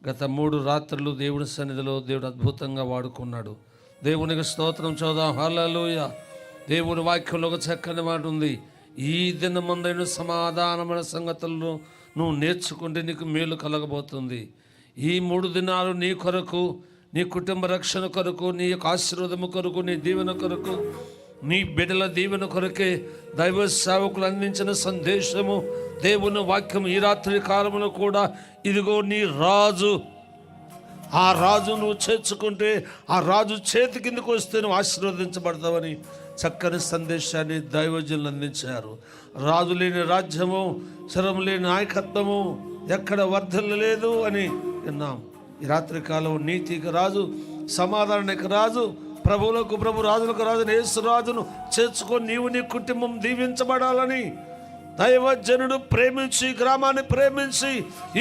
గత 3 రాత్రులు దేవుడి సన్నిధిలో దేవుడు అద్భుతంగా వాడుకున్నాడు. దేవునికి స్తోత్రం చూద్దాం. హల్లెలూయా. దేవుని వాక్యంలో ఒక చక్కని మాట ఉంది, ఈ దినమందైన సమాధానమైన సంగతులను నువ్వు నేర్చుకుంటే నీకు మేలు కలగబోతుంది. ఈ 3 దినాలు నీ కొరకు, నీ కుటుంబ రక్షణ కొరకు, నీ యొక్క ఆశీర్వాదము కొరకు, నీ దీవెన కొరకు, నీ బిడ్డల దీవెన కొరకే దైవ సేవకులు అందించిన సందేశము, దేవుని వాక్యం ఈ రాత్రి కాలంలో కూడా ఇదిగో నీ రాజు, ఆ రాజు నువ్వు చేర్చుకుంటే ఆ రాజు చేతి కిందకు వస్తే నువ్వు ఆశీర్వదించబడతావని చక్కని సందేశాన్ని దైవజనులు అందించారు. రాజు లేని రాజ్యము, శరం లేని నాయకత్వము ఎక్కడ వర్ధల్లలేదు అని విన్నాం. ఈ రాత్రి కాలం నీతికి రాజు, సమాధానానికి రాజు, ప్రభువులకు ప్రభు, రాజులకు రాజు యేసు రాజును చేర్చుకొని నీవు నీ కుటుంబం దీవించబడాలని దైవజనుడు ప్రేమించి, గ్రామాన్ని ప్రేమించి,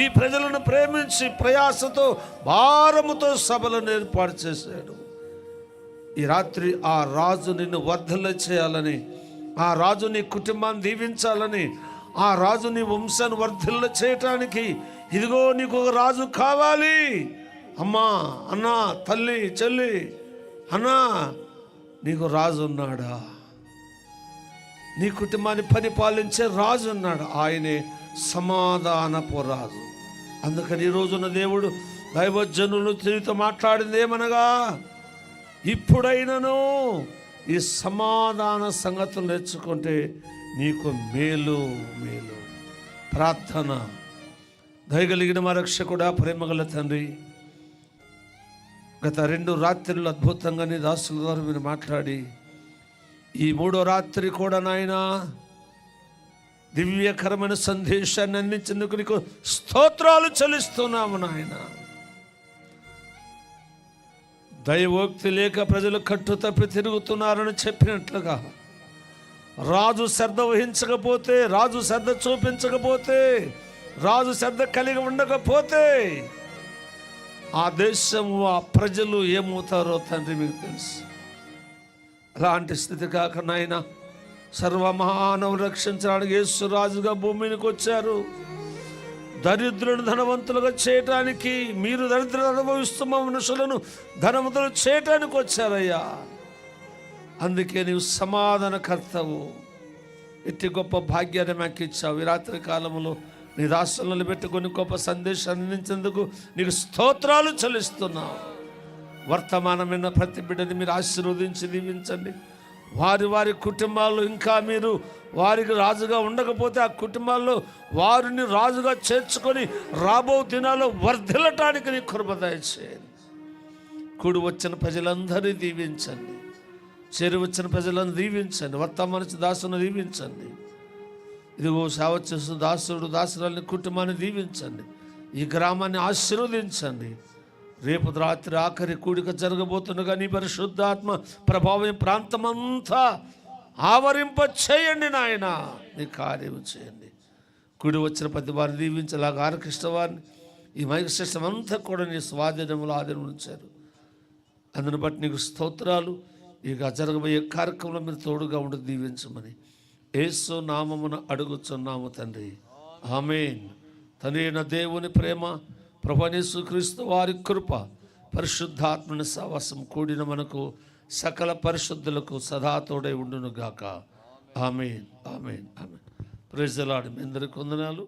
ఈ ప్రజలను ప్రేమించి, ప్రయాసతో భారముతో సభలను ఏర్పాటు చేశాడు. ఈ రాత్రి ఆ రాజు నిన్ను వర్ధల చేయాలని, ఆ రాజు నీ కుటుంబాన్ని దీవించాలని, ఆ రాజు నీ వంశాన్ని వర్ధిల్ల చేయటానికి ఇదిగో నీకు ఒక రాజు కావాలి. అమ్మా, అన్న, తల్లి, చెల్లి, అన్నా, నీకు రాజు ఉన్నాడా? నీ కుటుంబాన్ని పరిపాలించే రాజు ఉన్నాడు, ఆయనే సమాధానపు రాజు. అందుకని ఈ రోజున దేవుడు దైవజనులు తిరిగితో మాట్లాడింది ఏమనగా, ఇప్పుడైనను ఈ సమాధాన సంగతులు నేర్చుకుంటే నీకు మేలు మేలు. ప్రార్థన. దయగలిగిన మా రక్షకుడా, ప్రేమగల తండ్రి, గత 2 రాత్రులు అద్భుతంగా నీ దాసుల ద్వారా మీరు మాట్లాడి ఈ 3వ రాత్రి కూడా నాయనా దివ్యకరమైన సందేశాన్ని అందించేందుకు నీకు స్తోత్రాలు చెల్లిస్తున్నాము నాయన. దైవోక్తి లేక ప్రజలు కట్టు తప్పి తిరుగుతున్నారని చెప్పినట్లుగా రాజు శ్రద్ధ వహించకపోతే, రాజు శ్రద్ధ చూపించకపోతే, రాజు శ్రద్ధ కలిగి ఉండకపోతే ఆ దేశము, ఆ ప్రజలు ఏమవుతారో తండ్రి మీకు తెలుసు. అలాంటి స్థితి కాక నాయన సర్వమానవులు రక్షించడానికి యేసు రాజుగా భూమికి వచ్చారు. దరిద్రులను ధనవంతులుగా చేయటానికి, మీరు దరిద్రులు అనుభవిస్తున్న మనుషులను ధనవంతులు చేయటానికి వచ్చారయ్యా. అందుకే నీవు సమాధానకర్తవు. ఇట్టి గొప్ప భాగ్యాన్ని మాకు ఇచ్చావు. ఈ రాత్రి కాలంలో నీ దాసులను పెట్టుకొని గొప్ప సందేశాన్ని అందించేందుకు నీకు స్తోత్రాలు చెల్లిస్తున్నావు. వర్తమానమైన ప్రతి బిడ్డని మీరు ఆశీర్వదించి దీవించండి. వారి వారి కుటుంబాల్లో ఇంకా మీరు వారికి రాజుగా ఉండకపోతే ఆ కుటుంబాల్లో వారిని రాజుగా చేర్చుకొని రాబో దినాల్లో వర్ధిల్లటానికి నీ కృప దయచేయండి. కూడి వచ్చిన ప్రజలందరినీ దీవించండి. చేరి వచ్చిన ప్రజలను దీవించండి. వర్తమాన దాసును దీవించండి. ఇదిగో సేవ చేస్తున్న దాసుడు దాసురాలని కుటుంబాన్ని దీవించండి. ఈ గ్రామాన్ని ఆశీర్వదించండి. రేపు రాత్రి ఆఖరి కూడిక జరగబోతుండగా నీ పరిశుద్ధాత్మ ప్రభావం ప్రాంతమంతా ఆవరింప చేయండి నాయన. నీ కార్యం చేయండి. కూడి వచ్చిన ప్రతి వారిని దీవించలాగా ఆరకృష్ణ వారిని, ఈ మైక్ సిస్టమ్ అంతా కూడా నీ స్వాధీనంలో ఆధీనం ఉంచారు. అందుని బట్టి నీకు స్తోత్రాలు. ఇక జరగబోయే కార్యక్రమంలో మీరు తోడుగా ఉండి దీవించమని యేసు నామమున అడుగుచున్నాము తండ్రి. ఆమేన్. తండ్రి అయిన దేవుని ప్రేమ, ప్రభువైన యేసుక్రీస్తు వారి కృప, పరిశుద్ధాత్మని సహవాసం కూడిన మనకు సకల పరిశుద్ధులకు సదా తోడై ఉండును గాక. Amen, amen, amen. Praise the Lord. మీ అందరికీ వందనాలు.